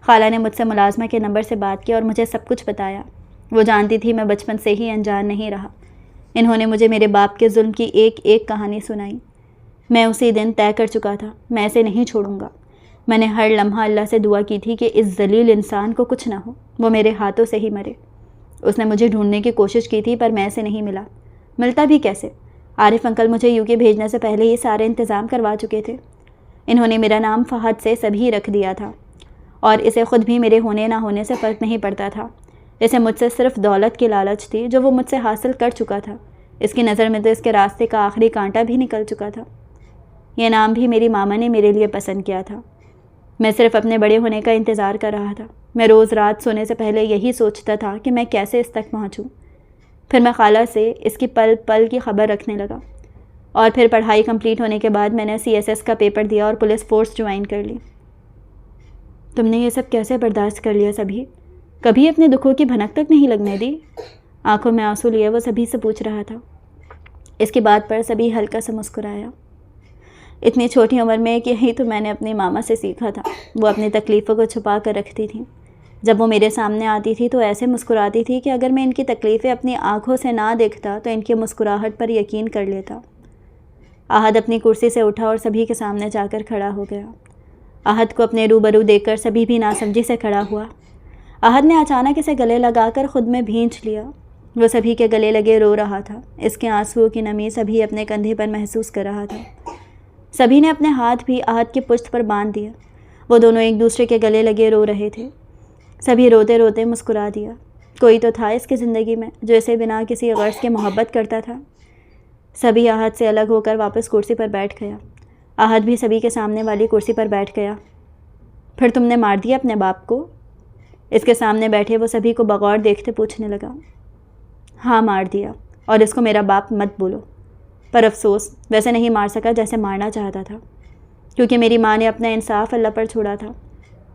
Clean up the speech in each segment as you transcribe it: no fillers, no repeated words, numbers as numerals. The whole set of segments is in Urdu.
خالہ نے مجھ سے ملازمہ کے نمبر سے بات کی اور مجھے سب کچھ بتایا۔ وہ جانتی تھی میں بچپن سے ہی انجان نہیں رہا۔ انہوں نے مجھے میرے باپ کے ظلم کی ایک ایک کہانی سنائی۔ میں اسی دن طے کر چکا تھا، میں اسے نہیں چھوڑوں گا۔ میں نے ہر لمحہ اللہ سے دعا کی تھی کہ اس ذلیل انسان کو کچھ نہ ہو، وہ میرے ہاتھوں سے ہی مرے۔ اس نے مجھے ڈھونڈنے کی کوشش کی تھی پر میں اسے نہیں ملا۔ ملتا بھی کیسے؟ عارف انکل مجھے UK بھیجنے سے پہلے ہی سارے انتظام کروا چکے تھے۔ انہوں نے میرا نام فہد سے سبھی رکھ دیا تھا اور اسے خود بھی میرے ہونے نہ ہونے سے فرق نہیں پڑتا تھا۔ اسے مجھ سے صرف دولت کی لالچ تھی جو وہ مجھ سے حاصل کر چکا تھا۔ اس کی نظر میں تو اس کے راستے کا آخری کانٹا بھی نکل چکا تھا۔ یہ نام بھی میری ماما نے میرے لیے پسند کیا تھا۔ میں صرف اپنے بڑے ہونے کا انتظار کر رہا تھا۔ میں روز رات سونے سے پہلے یہی سوچتا تھا کہ میں کیسے اس تک پہنچوں۔ پھر میں خالہ سے اس کی پل پل کی خبر رکھنے لگا، اور پھر پڑھائی کمپلیٹ ہونے کے بعد میں نے CSS کا پیپر دیا اور پولیس فورس جوائن کر لی۔ تم نے یہ سب کیسے برداشت کر لیا سبھی؟ کبھی اپنے دکھوں کی بھنک تک نہیں لگنے دی؟ آنکھوں میں آنسو لیے وہ سبھی سے پوچھ رہا تھا۔ اس کی بات پر سبھی ہلکا سا مسکرایا۔ اتنی چھوٹی عمر میں کہ یہی تو میں نے اپنی ماما سے سیکھا تھا۔ وہ اپنی تکلیفوں کو چھپا کر رکھتی تھیں۔ جب وہ میرے سامنے آتی تھی تو ایسے مسکراتی تھی کہ اگر میں ان کی تکلیفیں اپنی آنکھوں سے نہ دیکھتا تو ان کی مسکراہٹ پر یقین کر لیتا۔ احد اپنی کرسی سے اٹھا اور سبھی کے سامنے جا کر کھڑا ہو گیا۔ احد کو اپنے روبرو دیکھ کر سبھی بھی ناسمجھی سے کھڑا ہوا۔ احد نے اچانک اسے گلے لگا کر خود میں بھینچ لیا۔ وہ سبھی کے گلے لگے رو رہا تھا۔ اس کے آنسوؤں کی نمی سبھی اپنے کندھے پر محسوس کر رہا تھا۔ سبھی نے اپنے ہاتھ بھی احد کی پشت پر باندھ دیا۔ وہ دونوں ایک دوسرے کے گلے لگے رو رہے تھے۔ سبھی روتے روتے مسکرا دیا۔ کوئی تو تھا اس کی زندگی میں جو اسے بنا کسی غرض کے محبت کرتا تھا۔ سبھی احد سے الگ ہو کر واپس کرسی پر بیٹھ گیا۔ احد بھی سبھی کے سامنے والی کرسی پر بیٹھ گیا۔ پھر تم نے مار دیا اپنے باپ کو؟ اس کے سامنے بیٹھے وہ سبھی کو بغور دیکھتے پوچھنے لگا۔ ہاں مار دیا، اور اس کو میرا باپ مت بولو۔ پر افسوس ویسے نہیں مار سکا جیسے مارنا چاہتا تھا، کیونکہ میری ماں نے اپنا انصاف اللہ پر چھوڑا تھا،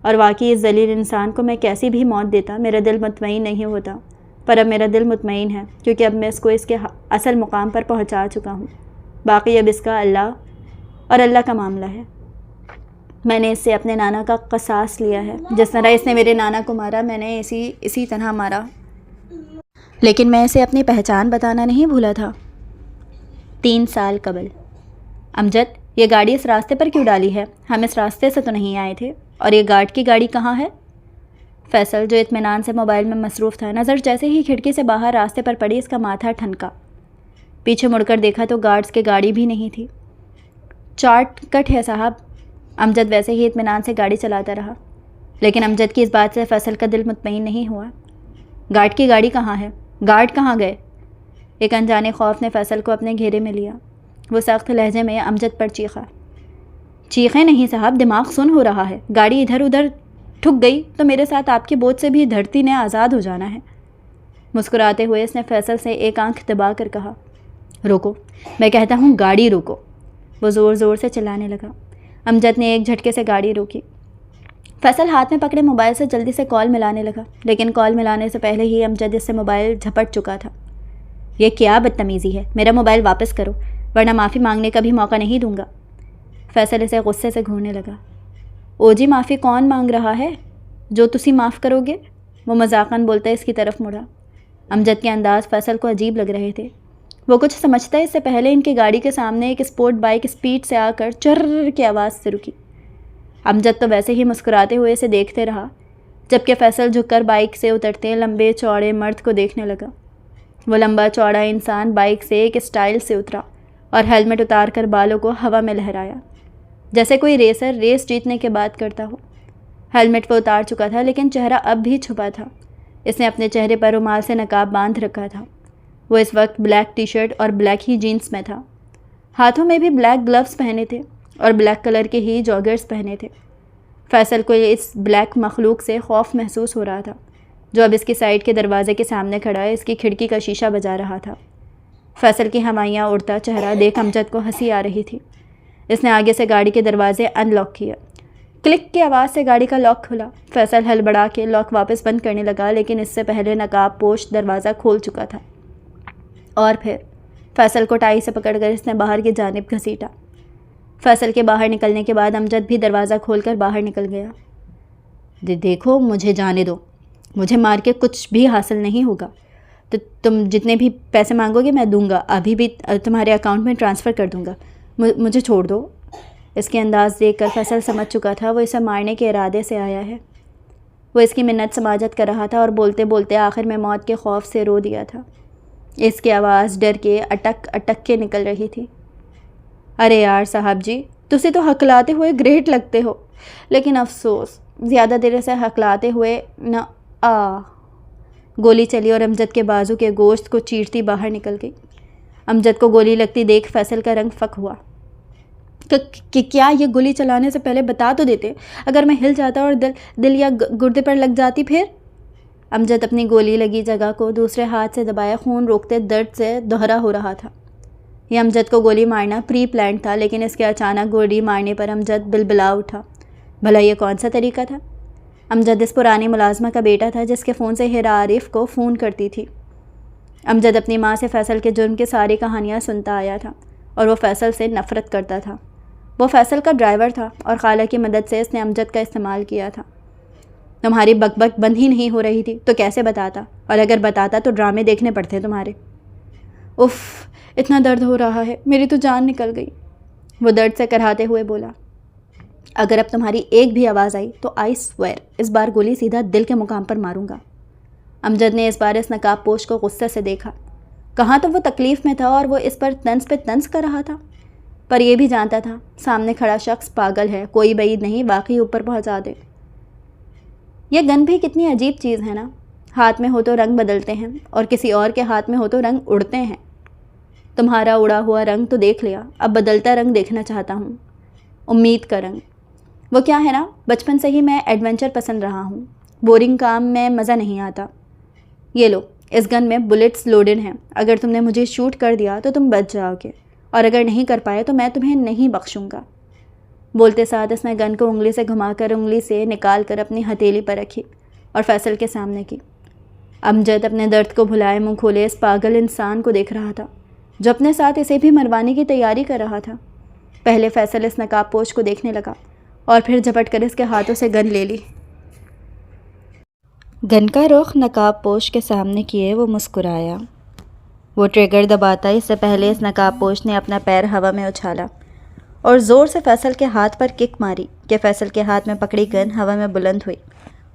اور واقعی اس ذلیل انسان کو میں کیسی بھی موت دیتا میرا دل مطمئن نہیں ہوتا۔ پر اب میرا دل مطمئن ہے کیونکہ اب میں اس کو اس کے اصل مقام پر پہنچا چکا ہوں۔ باقی اب اس کا اللہ اور اللہ کا معاملہ ہے۔ میں نے اس سے اپنے نانا کا قصاص لیا ہے۔ جس طرح اس نے میرے نانا کو مارا میں نے اسی طرح مارا، لیکن میں اسے اپنی پہچان بتانا نہیں بھولا تھا۔ 3 سال قبل۔ امجد، یہ گاڑی اس راستے پر کیوں ڈالی ہے؟ ہم اس راستے سے تو نہیں آئے تھے، اور یہ گارڈ کی گاڑی کہاں ہے؟ فیصل جو اطمینان سے موبائل میں مصروف تھا، نظر جیسے ہی کھڑکی سے باہر راستے پر پڑی اس کا ماتھا ٹھنکا۔ پیچھے مڑ کر دیکھا تو گارڈز کی گاڑی بھی نہیں تھی۔ شارٹ کٹ ہے صاحب۔ امجد ویسے ہی اطمینان سے گاڑی چلاتا رہا، لیکن امجد کی اس بات سے فیصل کا دل مطمئن نہیں ہوا۔ گارڈ کی گاڑی کہاں ہے؟ گارڈ کہاں گئے؟ ایک انجانے خوف نے فیصل کو اپنے گھیرے میں لیا۔ وہ سخت لہجے میں امجد پر چیخا۔ چیخیں نہیں صاحب، دماغ سن ہو رہا ہے۔ گاڑی ادھر ادھر ٹھک گئی تو میرے ساتھ آپ کے بوجھ سے بھی دھرتی نے آزاد ہو جانا ہے۔ مسکراتے ہوئے اس نے فیصل سے ایک آنکھ دبا کر کہا، روکو، میں کہتا ہوں گاڑی روکو۔ وہ زور زور سے چلانے لگا۔ امجد نے ایک جھٹکے سے گاڑی روکی۔ فیصل ہاتھ میں پکڑے موبائل سے جلدی سے کال ملانے لگا، لیکن کال ملانے سے پہلے ہی امجد اس سے موبائل جھپٹ چکا تھا۔ یہ کیا بدتمیزی ہے؟ میرا موبائل واپس کرو، ورنہ معافی مانگنے کا بھی موقع نہیں دوں گا۔ فیصل اسے غصے سے گھورنے لگا۔ او جی، معافی کون مانگ رہا ہے؟ جو تسی معاف کرو گے؟ وہ مذاقاً بولتا اس کی طرف مڑا۔ امجد کے انداز فیصل کو عجیب لگ رہے تھے۔ وہ کچھ سمجھتا اس سے پہلے ان کی گاڑی کے سامنے ایک اسپورٹ بائک اسپیڈ سے آ کر چر کی آواز سے رکی۔ امجد تو ویسے ہی مسکراتے ہوئے اسے دیکھتے رہا، جبکہ فیصل جھک کر بائک سے اترتے لمبے چوڑے مرد کو دیکھنے لگا۔ وہ لمبا چوڑا انسان بائک سے ایک اسٹائل سے اترا اور ہیلمٹ اتار کر بالوں کو ہوا میں لہرایا، جیسے کوئی ریسر ریس جیتنے کے بعد کرتا ہو۔ ہیلمٹ وہ اتار چکا تھا، لیکن چہرہ اب بھی چھپا تھا۔ اس نے اپنے چہرے پر رومال سے نقاب باندھ رکھا تھا۔ وہ اس وقت بلیک ٹی شرٹ اور بلیک ہی جینس میں تھا۔ ہاتھوں میں بھی بلیک گلوز پہنے تھے اور بلیک کلر کے ہی جاگرز پہنے تھے۔ فیصل کو اس بلیک مخلوق سے خوف محسوس ہو رہا تھا، جو اب اس کی سائڈ کے دروازے کے سامنے کھڑا ہے، اس کی کھڑکی کا شیشہ بجا رہا تھا۔ فیصل کی ہمایاں اڑتا چہرہ دیکھ امجد کو ہنسی آ رہی تھی۔ اس نے آگے سے گاڑی کے دروازے ان لاک کیا۔ کلک کی آواز سے گاڑی کا لاک کھلا۔ فیصل ہلبڑا کے لاک واپس بند کرنے لگا، لیکن اس سے پہلے نقاب پوش دروازہ کھول چکا تھا۔ اور پھر فیصل کو ٹائی سے پکڑ کر اس نے باہر کی جانب گھسیٹا۔ فیصل کے باہر نکلنے کے بعد امجد بھی دروازہ کھول کر باہر نکل گیا۔ دیکھو مجھے جانے دو، مجھے مار کے کچھ بھی حاصل نہیں ہوگا، تو تم جتنے بھی پیسے مانگو گے میں دوں گا، ابھی بھی تمہارے اکاؤنٹ میں ٹرانسفر کر دوں گا، مجھے چھوڑ دو۔ اس کے انداز دیکھ کر فیصل سمجھ چکا تھا وہ اسے مارنے کے ارادے سے آیا ہے۔ وہ اس کی منت سماجت کر رہا تھا اور بولتے بولتے آخر میں موت کے خوف سے رو دیا تھا۔ اس کی آواز ڈر کے اٹک اٹک کے نکل رہی تھی۔ ارے یار صاحب جی، تسی تو ہکلاتے ہوئے گریٹ لگتے ہو، لیکن افسوس زیادہ دیر سے ہکلاتے ہوئے نہ گولی چلی اور امجد کے بازو کے گوشت کو چیرتی باہر نکل گئی۔ امجد کو گولی لگتی دیکھ فیصل کا رنگ فک ہوا کہ کیا یہ گولی چلانے سے پہلے بتا تو دیتے، اگر میں ہل جاتا اور دل یا گردے پر لگ جاتی پھر؟ امجد اپنی گولی لگی جگہ کو دوسرے ہاتھ سے دبائے خون روکتے درد سے دوہرا ہو رہا تھا۔ یہ امجد کو گولی مارنا پری پلانڈ تھا، لیکن اس کے اچانک گولی مارنے پر امجد بلبلا اٹھا۔ بھلا یہ کون سا طریقہ تھا؟ امجد اس پرانی ملازمہ کا بیٹا تھا جس کے فون سے ہیرا عارف کو فون کرتی تھی۔ امجد اپنی ماں سے فیصل کے جرم کی ساری کہانیاں سنتا آیا تھا اور وہ فیصل سے نفرت کرتا تھا۔ وہ فیصل کا ڈرائیور تھا اور خالہ کی مدد سے اس نے امجد کا استعمال کیا تھا۔ تمہاری بک بک بند ہی نہیں ہو رہی تھی تو کیسے بتاتا، اور اگر بتاتا تو ڈرامے دیکھنے پڑتے تمہارے۔ اف، اتنا درد ہو رہا ہے، میری تو جان نکل گئی، وہ درد سے کراہتے ہوئے بولا۔ اگر اب تمہاری ایک بھی آواز آئی تو آئی سویئر اس بار گولی سیدھا دل کے مقام پر ماروں گا۔ امجد نے اس بار اس نقاب پوش کو غصے سے دیکھا۔ کہاں تو وہ تکلیف میں تھا اور وہ اس پر طنز پہ طنز کر رہا تھا، پر یہ بھی جانتا تھا سامنے کھڑا شخص پاگل ہے، کوئی بعید نہیں واقعی اوپر پہنچا دے۔ یہ گن بھی کتنی عجیب چیز ہے نا، ہاتھ میں ہو تو رنگ بدلتے ہیں اور کسی اور کے ہاتھ میں ہو تو رنگ اڑتے ہیں۔ تمہارا اڑا ہوا رنگ تو دیکھ لیا، اب بدلتا رنگ دیکھنا چاہتا ہوں، امید کا رنگ۔ وہ کیا ہے نا، بچپن سے ہی میں ایڈونچر پسند رہا ہوں، بورنگ کام میں مزہ نہیں آتا۔ یہ لو، اس گن میں بلٹس لوڈڈ ہیں، اگر تم نے مجھے شوٹ کر دیا تو تم بچ جاؤ گے، اور اگر نہیں کر پائے تو میں تمہیں نہیں بخشوں گا۔ بولتے ساتھ اس نے گن کو انگلی سے گھما کر انگلی سے نکال کر اپنی ہتھیلی پر رکھی اور فیصل کے سامنے کی۔ امجد اپنے درد کو بھلائے منہ کھولے اس پاگل انسان کو دیکھ رہا تھا جو اپنے ساتھ اسے بھی مروانے کی تیاری کر رہا تھا۔ پہلے فیصل اس نقاب پوش کو دیکھنے لگا اور پھر جھپٹ کر اس کے ہاتھوں سے گن لے لی۔ گن کا رخ نقاب پوش کے سامنے کیے وہ مسکرایا۔ وہ ٹریگر دباتا اس سے پہلے اس نقاب پوش نے اپنا پیر ہوا میں اچھالا اور زور سے فیصل کے ہاتھ پر کک ماری کہ فیصل کے ہاتھ میں پکڑی گن ہوا میں بلند ہوئی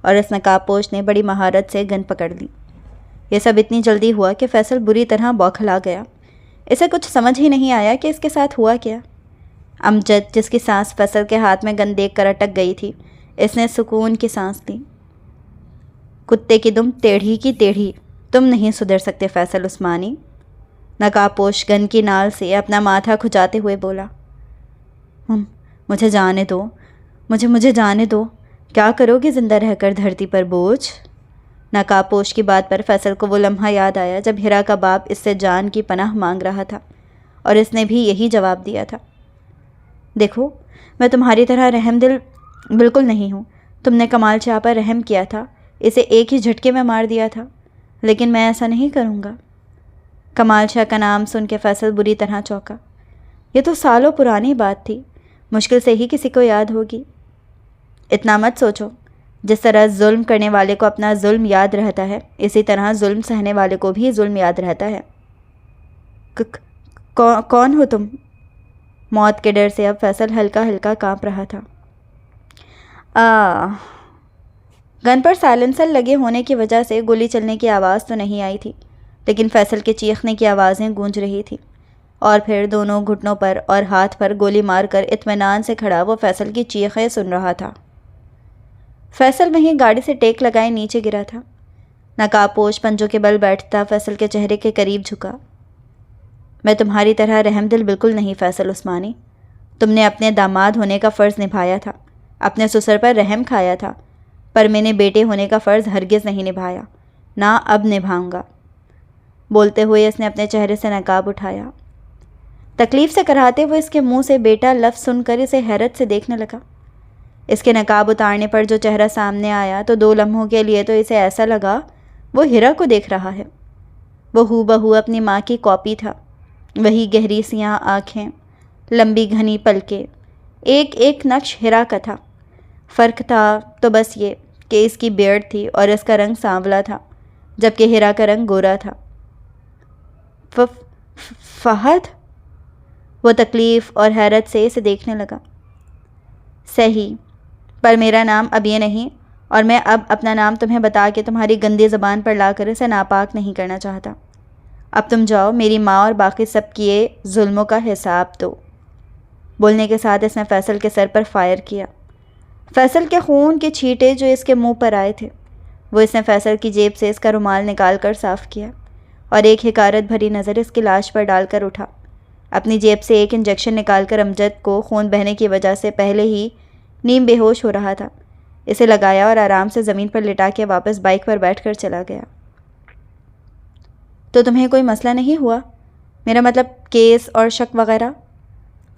اور اس نقاب پوش نے بڑی مہارت سے گن پکڑ لی۔ یہ سب اتنی جلدی ہوا کہ فیصل بری طرح بوکھلا گیا۔ اسے کچھ سمجھ ہی نہیں آیا کہ اس کے ساتھ ہوا کیا۔ امجد، جس کی سانس فیصل کے ہاتھ میں گن دیکھ کر اٹک گئی تھی، اس نے سکون کی سانس لی۔ کتے کی دم ٹیڑھی کی ٹیڑھی، تم نہیں سدھر سکتے فیصل عثمانی، نقاب پوش گن کی نال سے اپنا ماتھا کھجاتے ہوئے بولا۔ مجھے جانے دو، مجھے جانے دو، کیا کرو گے زندہ رہ کر دھرتی پر بوجھ؟ نقاب پوش کی بات پر فیصل کو وہ لمحہ یاد آیا جب ہیرا کا باپ اس سے جان کی پناہ مانگ رہا تھا اور اس نے بھی یہی جواب دیا تھا۔ دیکھو، میں تمہاری طرح رحم دل بالکل نہیں ہوں، تم نے کمال شاہ پر رحم کیا تھا، اسے ایک ہی جھٹکے میں مار دیا تھا، لیکن میں ایسا نہیں کروں گا۔ کمال شاہ کا نام سن کے فیصل بری طرح چونکا۔ یہ تو سالوں پرانی بات تھی، مشکل سے ہی کسی کو یاد ہوگی۔ اتنا مت سوچو، جس طرح ظلم کرنے والے کو اپنا ظلم یاد رہتا ہے، اسی طرح ظلم سہنے والے کو بھی ظلم یاد رہتا ہے۔ کون ہو تم؟ موت کے ڈر سے اب فیصل ہلکا ہلکا کانپ رہا تھا۔ گن پر سائلنسر لگے ہونے کی وجہ سے گولی چلنے کی آواز تو نہیں آئی تھی، لیکن فیصل کے چیخنے کی آوازیں گونج رہی تھی، اور پھر دونوں گھٹنوں پر اور ہاتھ پر گولی مار کر اطمینان سے کھڑا وہ فیصل کی چیخیں سن رہا تھا۔ فیصل وہیں گاڑی سے ٹیک لگائے نیچے گرا تھا۔ نقاب پوش پنجوں کے بل بیٹھتا فیصل کے چہرے کے قریب جھکا۔ میں تمہاری طرح رحم دل بالکل نہیں فیصل عثمانی، تم نے اپنے داماد ہونے کا فرض نبھایا تھا، اپنے سسر پر رحم کھایا تھا، پر میں نے بیٹے ہونے کا فرض ہرگز نہیں نبھایا، نہ اب نبھاؤں گا۔ بولتے ہوئے اس نے اپنے چہرے سے نقاب اٹھایا۔ تکلیف سے کراہتے ہوئے اس کے منہ سے بیٹا لفظ سن کر اسے حیرت سے دیکھنے لگا۔ اس کے نقاب اتارنے پر جو چہرہ سامنے آیا تو 2 لمحوں کے لیے تو اسے ایسا لگا وہ ہیرا کو دیکھ رہا ہے۔ وہ ہو بہو اپنی ماں کی کاپی تھا، وہی گہری سیاہ آنکھیں، لمبی گھنی پلکیں، ایک ایک نقش ہیرا کا تھا۔ فرق تھا تو بس یہ کہ اس کی بیئرڈ تھی اور اس کا رنگ سانولا تھا جبکہ ہیرا کا رنگ گورا تھا۔ فہد؟ وہ تکلیف اور حیرت سے اسے دیکھنے لگا۔ صحیح، پر میرا نام اب یہ نہیں، اور میں اب اپنا نام تمہیں بتا کے تمہاری گندی زبان پر لا کر اسے ناپاک نہیں کرنا چاہتا۔ اب تم جاؤ، میری ماں اور باقی سب کیے ظلموں کا حساب دو۔ بولنے کے ساتھ اس نے فیصل کے سر پر فائر کیا۔ فیصل کے خون کے چھینٹے جو اس کے منہ پر آئے تھے، وہ اس نے فیصل کی جیب سے اس کا رومال نکال کر صاف کیا اور ایک حقارت بھری نظر اس کی لاش پر ڈال کر اٹھا۔ اپنی جیب سے ایک انجیکشن نکال کر امجد کو خون بہنے کی وجہ سے پہلے ہی نیم بے ہوش ہو رہا تھا، اسے لگایا اور آرام سے زمین پر لٹا کے واپس بائک پر بیٹھ کر چلا گیا۔ تو تمہیں کوئی مسئلہ نہیں ہوا؟ میرا مطلب کیس اور شک وغیرہ؟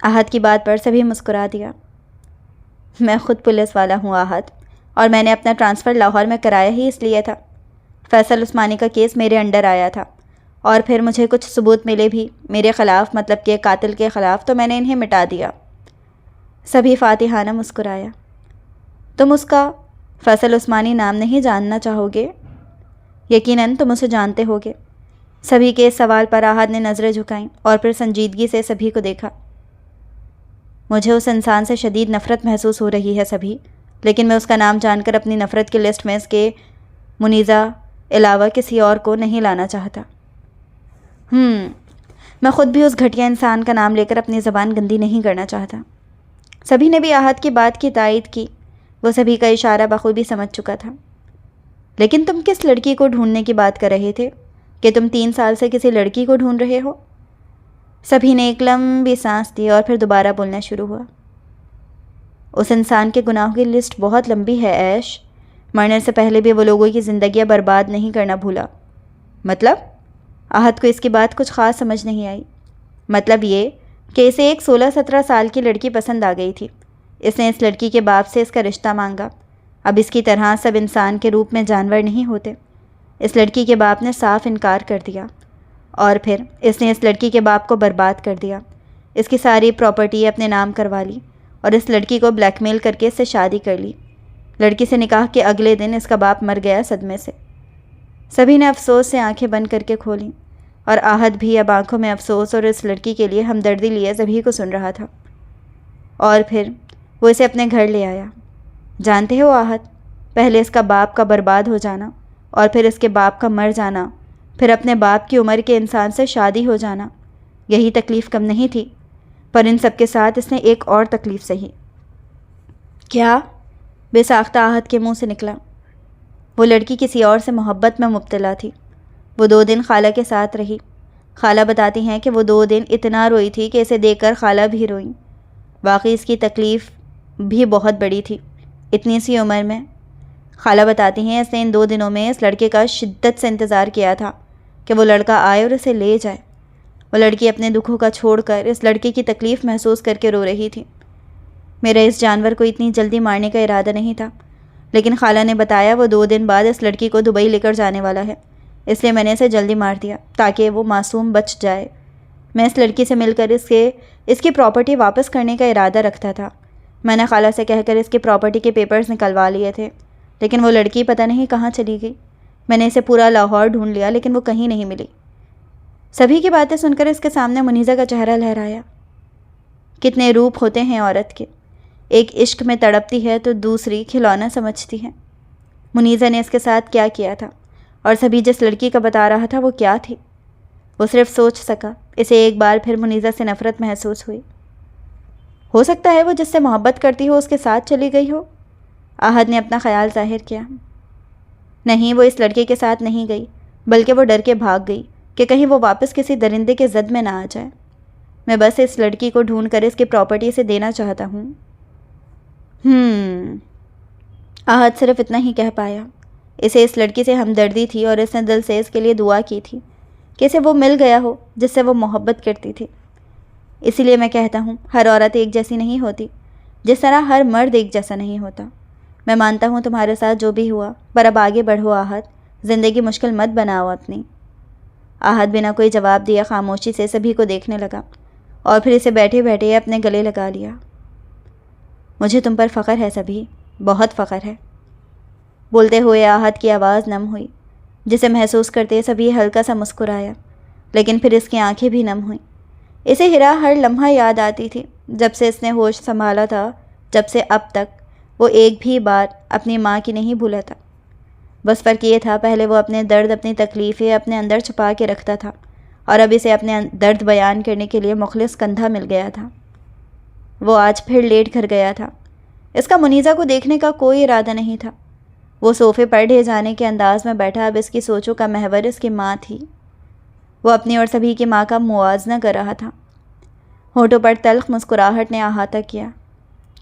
احد کی بات پر سبھی مسکرا دیا۔ میں خود پولیس والا ہوں احد، اور میں نے اپنا ٹرانسفر لاہور میں کرایا ہی اس لیے تھا۔ فیصل عثمانی کا کیس میرے انڈر آیا تھا اور پھر مجھے کچھ ثبوت ملے بھی میرے خلاف، مطلب کہ قاتل کے خلاف، تو میں نے انہیں مٹا دیا۔ سبھی فاتحانہ مسکرایا۔ تم اس کا فیصل عثمانی نام نہیں جاننا چاہو گے؟ یقیناً تم اسے جانتے ہوگے۔ سبھی کے اس سوال پر احد نے نظریں جھکائیں اور پھر سنجیدگی سے سبھی کو دیکھا۔ مجھے اس انسان سے شدید نفرت محسوس ہو رہی ہے سبھی، لیکن میں اس کا نام جان کر اپنی نفرت کی لسٹ میں اس کے منیزہ علاوہ کسی اور کو نہیں لانا چاہتا۔ میں خود بھی اس گھٹیا انسان کا نام لے کر اپنی زبان گندی نہیں کرنا چاہتا۔ سبھی نے بھی احد کی بات کی تائید کی، وہ سبھی کا اشارہ بخوبی سمجھ چکا تھا۔ لیکن تم کس لڑکی کو ڈھونڈنے کی بات کر رہے تھے کہ تم 3 سال سے کسی لڑکی کو ڈھونڈ رہے ہو؟ سبھی نے ایک لمبی سانس دی اور پھر دوبارہ بولنا شروع ہوا۔ اس انسان کے گناہوں کی لسٹ بہت لمبی ہے ایش، مرنے سے پہلے بھی وہ لوگوں کی زندگیاں برباد نہیں کرنا بھولا۔ مطلب؟ احد کو اس کی بات کچھ خاص سمجھ نہیں آئی۔ مطلب یہ کہ اسے ایک 16-17 سال کی لڑکی پسند آ گئی تھی، اس نے اس لڑکی کے باپ سے اس کا رشتہ مانگا۔ اب اس کی طرح سب انسان کے روپ میں جانور نہیں ہوتے۔ اس لڑکی کے باپ نے صاف انکار کر دیا اور پھر اس نے اس لڑکی کے باپ کو برباد کر دیا، اس کی ساری پراپرٹی اپنے نام کروا لی اور اس لڑکی کو بلیک میل کر کے اس سے شادی کر لی۔ لڑکی سے نکاح کے اگلے دن اس کا باپ مر گیا صدمے سے۔ سبھی نے افسوس سے آنکھیں بند کر کے کھولیں اور احد بھی اب آنکھوں میں افسوس اور اس لڑکی کے لیے ہمدردی لیے سبھی کو سن رہا تھا۔ اور پھر وہ اسے اپنے گھر لے آیا۔ جانتے ہو احد، پہلے اس کا باپ کا برباد ہو جانا اور پھر اس کے باپ کا مر جانا، پھر اپنے باپ کی عمر کے انسان سے شادی ہو جانا، یہی تکلیف کم نہیں تھی، پر ان سب کے ساتھ اس نے ایک اور تکلیف سہی۔ کیا؟ بے ساختہ احد کے منہ سے نکلا۔ وہ لڑکی کسی اور سے محبت میں مبتلا تھی۔ وہ 2 دن خالہ کے ساتھ رہی۔ خالہ بتاتی ہیں کہ وہ 2 دن اتنا روئی تھی کہ اسے دیکھ کر خالہ بھی روئیں۔ واقعی اس کی تکلیف بھی بہت بڑی تھی اتنی سی عمر میں۔ خالہ بتاتی ہیں اس نے ان 2 دنوں میں اس لڑکے کا شدت سے انتظار کیا تھا کہ وہ لڑکا آئے اور اسے لے جائے۔ وہ لڑکی اپنے دکھوں کا چھوڑ کر اس لڑکے کی تکلیف محسوس کر کے رو رہی تھی۔ میرا اس جانور کو اتنی جلدی مارنے کا ارادہ نہیں تھا، لیکن خالہ نے بتایا وہ 2 دن بعد اس لڑکی کو دبئی لے کر جانے والا ہے، اس لیے میں نے اسے جلدی مار دیا تاکہ وہ معصوم بچ جائے۔ میں اس لڑکی سے مل کر اس کی پراپرٹی واپس کرنے کا ارادہ رکھتا تھا۔ میں نے خالہ سے کہہ کر اس کی پراپرٹی کے پیپرز نکلوا لیے تھے، لیکن وہ لڑکی پتہ نہیں کہاں چلی گئی۔ میں نے اسے پورا لاہور ڈھونڈ لیا لیکن وہ کہیں نہیں ملی۔ سبھی کی باتیں سن کر اس کے سامنے منیزہ کا چہرہ لہرایا۔ کتنے روپ ہوتے ہیں عورت کے، ایک عشق میں تڑپتی ہے تو دوسری کھلونا سمجھتی ہے۔ منیزہ نے اس کے ساتھ کیا کیا تھا اور سبھی جس لڑکی کا بتا رہا تھا وہ کیا تھی، وہ صرف سوچ سکا۔ اسے ایک بار پھر منیزہ سے نفرت محسوس ہوئی۔ ہو سکتا ہے وہ جس سے محبت کرتی ہو اس کے ساتھ چلی گئی ہو، احد نے اپنا خیال ظاہر کیا۔ نہیں، وہ اس لڑکے کے ساتھ نہیں گئی، بلکہ وہ ڈر کے بھاگ گئی کہ کہیں وہ واپس کسی درندے کے زد میں نہ آ جائے۔ میں بس اس لڑکی کو ڈھونڈ کر اس کی پراپرٹی سے دینا چاہتا ہوں۔ احد صرف اتنا ہی کہہ پایا۔ اسے اس لڑکی سے ہمدردی تھی اور اس نے دل سے اس کے لیے دعا کی تھی کہ اسے وہ مل گیا ہو جس سے وہ محبت کرتی تھی۔ اسی لیے میں کہتا ہوں ہر عورت ایک جیسی نہیں ہوتی، جس طرح ہر مرد ایک جیسا نہیں ہوتا۔ میں مانتا ہوں تمہارے ساتھ جو بھی ہوا، پر اب آگے بڑھو احد، زندگی مشکل مت بناؤ اپنی۔ احد بنا کوئی جواب دیا خاموشی سے سبھی کو دیکھنے لگا اور پھر اسے بیٹھے بیٹھے اپنے گلے لگا لیا۔ مجھے تم پر فخر ہے سبھی، بہت فخر ہے۔ بولتے ہوئے آہد کی آواز نم ہوئی، جسے محسوس کرتے سبھی ہلکا سا مسکرایا، لیکن پھر اس کی آنکھیں بھی نم ہوئیں۔ اسے ہیرا ہر لمحہ یاد آتی تھی، جب سے اس نے ہوش سنبھالا تھا، جب سے اب تک وہ ایک بھی بات اپنی ماں کی نہیں بھولا تھا۔ بس فرق یہ تھا، پہلے وہ اپنے درد، اپنی تکلیفیں اپنے اندر چھپا کے رکھتا تھا، اور اب اسے اپنے درد بیان کرنے کے لیے مخلص کندھا مل گیا تھا۔ وہ آج پھر لیٹ گھر گیا تھا۔ اس کا منیزہ کو دیکھنے کا کوئی ارادہ نہیں تھا۔ وہ صوفے پر ڈھے جانے کے انداز میں بیٹھا، اب اس کی سوچوں کا محور اس کی ماں تھی۔ وہ اپنی اور سبھی کی ماں کا موازنہ کر رہا تھا۔ ہونٹوں پر تلخ مسکراہٹ نے احاطہ کیا۔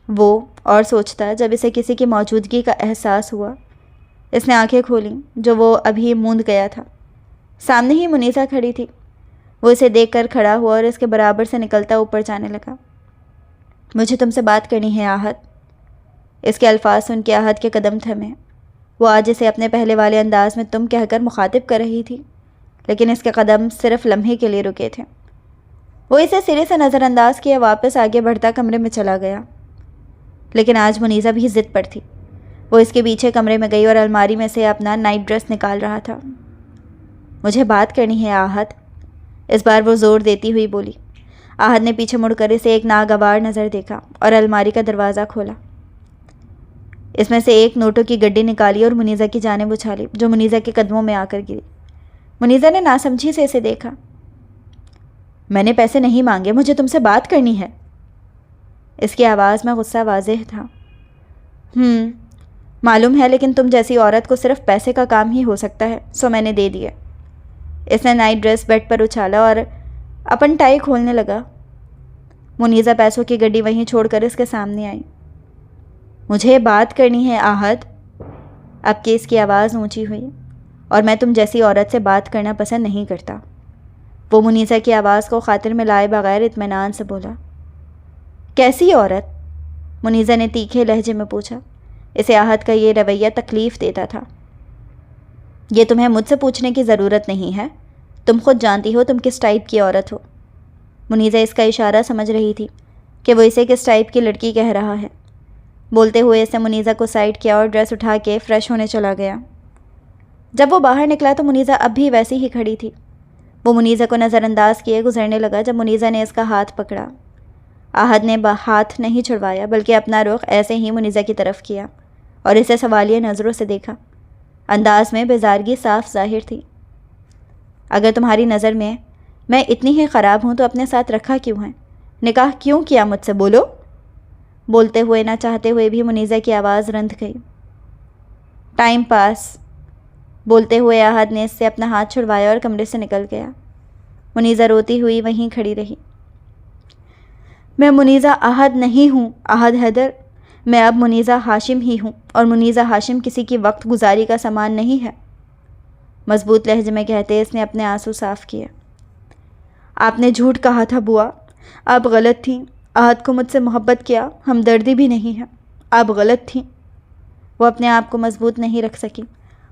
وہ اور سوچتا جب اسے کسی کی موجودگی کا احساس ہوا۔ اس نے آنکھیں کھولیں جو وہ ابھی موند گیا تھا۔ سامنے ہی منیزہ کھڑی تھی۔ وہ اسے دیکھ کر کھڑا ہوا اور اس کے برابر سے نکلتا اوپر جانے لگا۔ مجھے تم سے بات کرنی ہے آہد۔ اس کے الفاظ سن کے آہد کے قدم تھمے۔ وہ آج اسے اپنے پہلے والے انداز میں تم کہہ کر مخاطب کر رہی تھی، لیکن اس کے قدم صرف لمحے کے لیے رکے تھے۔ وہ اسے سرے سے نظر انداز کیا، واپس آگے بڑھتا کمرے میں چلا گیا۔ لیکن آج منیزہ بھی ضد پر تھی۔ وہ اس کے پیچھے کمرے میں گئی اور الماری میں سے اپنا نائٹ ڈریس نکال رہا تھا۔ مجھے بات کرنی ہے آہد، اس بار وہ زور دیتی ہوئی بولی۔ آہد نے پیچھے مڑ کر اسے ایک ناگوار نظر دیکھا اور الماری کا دروازہ کھولا۔ اس میں سے ایک نوٹوں کی گڈی نکالی اور منیزہ کی جانب اچھالی، جو منیزہ کے قدموں میں آ کر گری۔ منیزہ نے ناسمجھی سے اسے دیکھا۔ میں نے پیسے نہیں مانگے، مجھے تم سے بات کرنی ہے۔ اس کی آواز میں غصہ واضح تھا۔ معلوم ہے، لیکن تم جیسی عورت کو صرف پیسے کا کام ہی ہو سکتا ہے، سو میں نے دے دیا۔ اس نے نائٹ ڈریس بیڈ پر اچھالا اور اپن ٹائی کھولنے لگا۔ منیزہ پیسوں کی گڈی وہیں چھوڑ کر اس کے سامنے آئی۔ مجھے بات کرنی ہے آہد۔ اب کہ اس کی آواز اونچی ہوئی، اور میں تم جیسی عورت سے بات کرنا پسند نہیں کرتا۔ وہ منیزہ کی آواز کو خاطر میں لائے بغیر اطمینان سے بولا۔ کیسی عورت؟ منیزہ نے تیکھے لہجے میں پوچھا۔ اسے آہد کا یہ رویہ تکلیف دیتا تھا۔ یہ تمہیں مجھ سے پوچھنے کی ضرورت نہیں ہے، تم خود جانتی ہو تم کس ٹائپ کی عورت ہو۔ منیزہ اس کا اشارہ سمجھ رہی تھی کہ وہ اسے کس ٹائپ کی لڑکی کہہ رہا ہے۔ بولتے ہوئے اس نے منیزہ کو سائڈ کیا اور ڈریس اٹھا کے فریش ہونے چلا گیا۔ جب وہ باہر نکلا تو منیزہ اب بھی ویسی ہی کھڑی تھی۔ وہ منیزہ کو نظر انداز کیے گزرنے لگا جب منیزہ نے اس کا ہاتھ پکڑا۔ آہد نے ہاتھ نہیں چھڑوایا، بلکہ اپنا رخ ایسے ہی منیزہ کی طرف کیا اور اسے سوالیہ نظروں سے دیکھا۔ انداز میں بیزارگی صاف ظاہر تھی۔ اگر تمہاری نظر میں اتنی ہی خراب ہوں تو اپنے ساتھ رکھا کیوں ہے؟ نکاح کیوں کیا مجھ سے؟ بولو۔ بولتے ہوئے نہ چاہتے ہوئے بھی منیزہ کی آواز رند گئی۔ Time pass. بولتے ہوئے آہد نے اس سے اپنا ہاتھ چھڑوایا اور کمرے سے نکل گیا۔ منیزہ روتی ہوئی وہیں کھڑی رہی۔ میں منیزہ آہد نہیں ہوں آہد حیدر، میں اب منیزہ ہاشم ہی ہوں، اور منیزہ ہاشم کسی کی وقت گزاری کا سامان نہیں ہے۔ مضبوط لہجے میں کہتے اس نے اپنے آنسو صاف کیے۔ آپ نے جھوٹ کہا تھا بوا، آپ غلط تھیں۔ آہد کو مجھ سے محبت کیا ہمدردی بھی نہیں ہے، آپ غلط تھیں۔ وہ اپنے آپ کو مضبوط نہیں رکھ سکی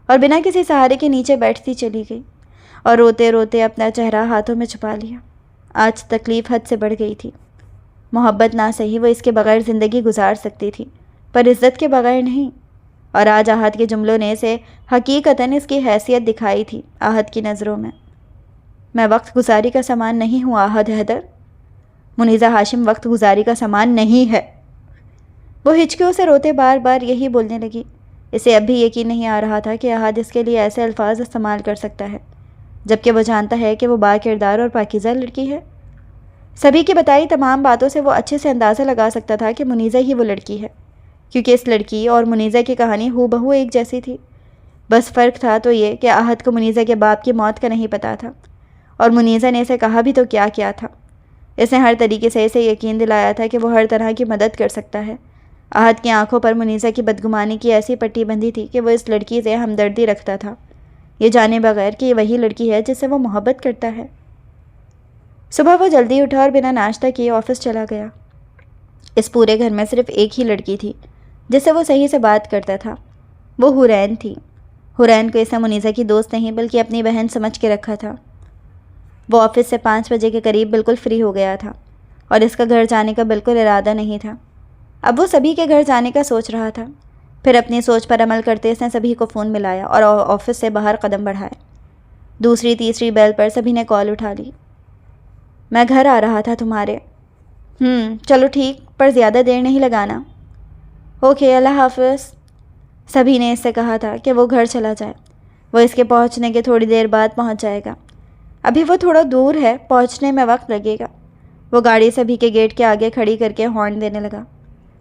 اور بنا کسی سہارے کے نیچے بیٹھتی چلی گئی اور روتے روتے اپنا چہرہ ہاتھوں میں چھپا لیا۔ آج تکلیف حد سے بڑھ گئی تھی۔ محبت نہ صحیح، وہ اس کے بغیر زندگی گزار سکتی تھی، پر عزت کے بغیر نہیں۔ اور آج آہد کے جملوں نے اسے حقیقتاً اس کی حیثیت دکھائی تھی آہد کی نظروں میں۔ میں وقت گزاری کا سامان نہیں ہوں آہد حیدر، منیزہ ہاشم وقت گزاری کا سامان نہیں ہے۔ وہ ہچکیوں سے روتے بار بار یہی بولنے لگی۔ اسے اب بھی یقین نہیں آ رہا تھا کہ آہد اس کے لیے ایسے الفاظ استعمال کر سکتا ہے، جبکہ وہ جانتا ہے کہ وہ با کردار اور پاکیزہ لڑکی ہے۔ سبھی کی بتائی تمام باتوں سے وہ اچھے سے اندازہ لگا سکتا تھا کہ منیزہ ہی وہ لڑکی ہے، کیونکہ اس لڑکی اور منیزہ کی کہانی ہو بہو ایک جیسی تھی۔ بس فرق تھا تو یہ کہ آہد کو منیزہ کے باپ کی موت کا نہیں پتہ تھا، اور منیزہ نے اسے کہا بھی تو کیا تھا۔ اس نے ہر طریقے سے اسے یقین دلایا تھا کہ وہ ہر طرح کی مدد کر سکتا ہے۔ آہد کی آنکھوں پر منیزہ کی بدگمانی کی ایسی پٹی بندھی تھی کہ وہ اس لڑکی سے ہمدردی رکھتا تھا، یہ جانے بغیر کہ یہ وہی لڑکی ہے جس سے وہ محبت کرتا ہے۔ صبح وہ جلدی اٹھا اور بنا ناشتہ کیے آفس چلا گیا۔ اس پورے گھر میں صرف ایک ہی لڑکی تھی جس سے وہ صحیح سے بات کرتا تھا، وہ حورین تھی۔ حورین کو اس نے منیزہ کی دوست نہیں بلکہ اپنی بہن سمجھ کے رکھا تھا۔ وہ آفس سے 5 بجے کے قریب بالکل فری ہو گیا تھا اور اس کا گھر جانے کا بالکل ارادہ نہیں تھا۔ اب وہ سبھی کے گھر جانے کا سوچ رہا تھا، پھر اپنی سوچ پر عمل کرتے اس نے سبھی کو فون ملایا اور آفس سے باہر قدم بڑھائے۔ دوسری تیسری بیل پر سبھی نے کال اٹھا لی۔ میں گھر آ رہا تھا تمہارے۔ چلو ٹھیک، پر زیادہ دیر نہیں لگانا۔ اوکے، اللہ حافظ۔ سبھی نے اس سے کہا تھا کہ وہ گھر چلا جائے، وہ اس کے پہنچنے کے تھوڑی دیر بعد پہنچ جائے گا۔ ابھی وہ تھوڑا دور ہے، پہنچنے میں وقت لگے گا۔ وہ گاڑی سبھی کے گیٹ کے آگے کھڑی کر کے ہارن دینے لگا۔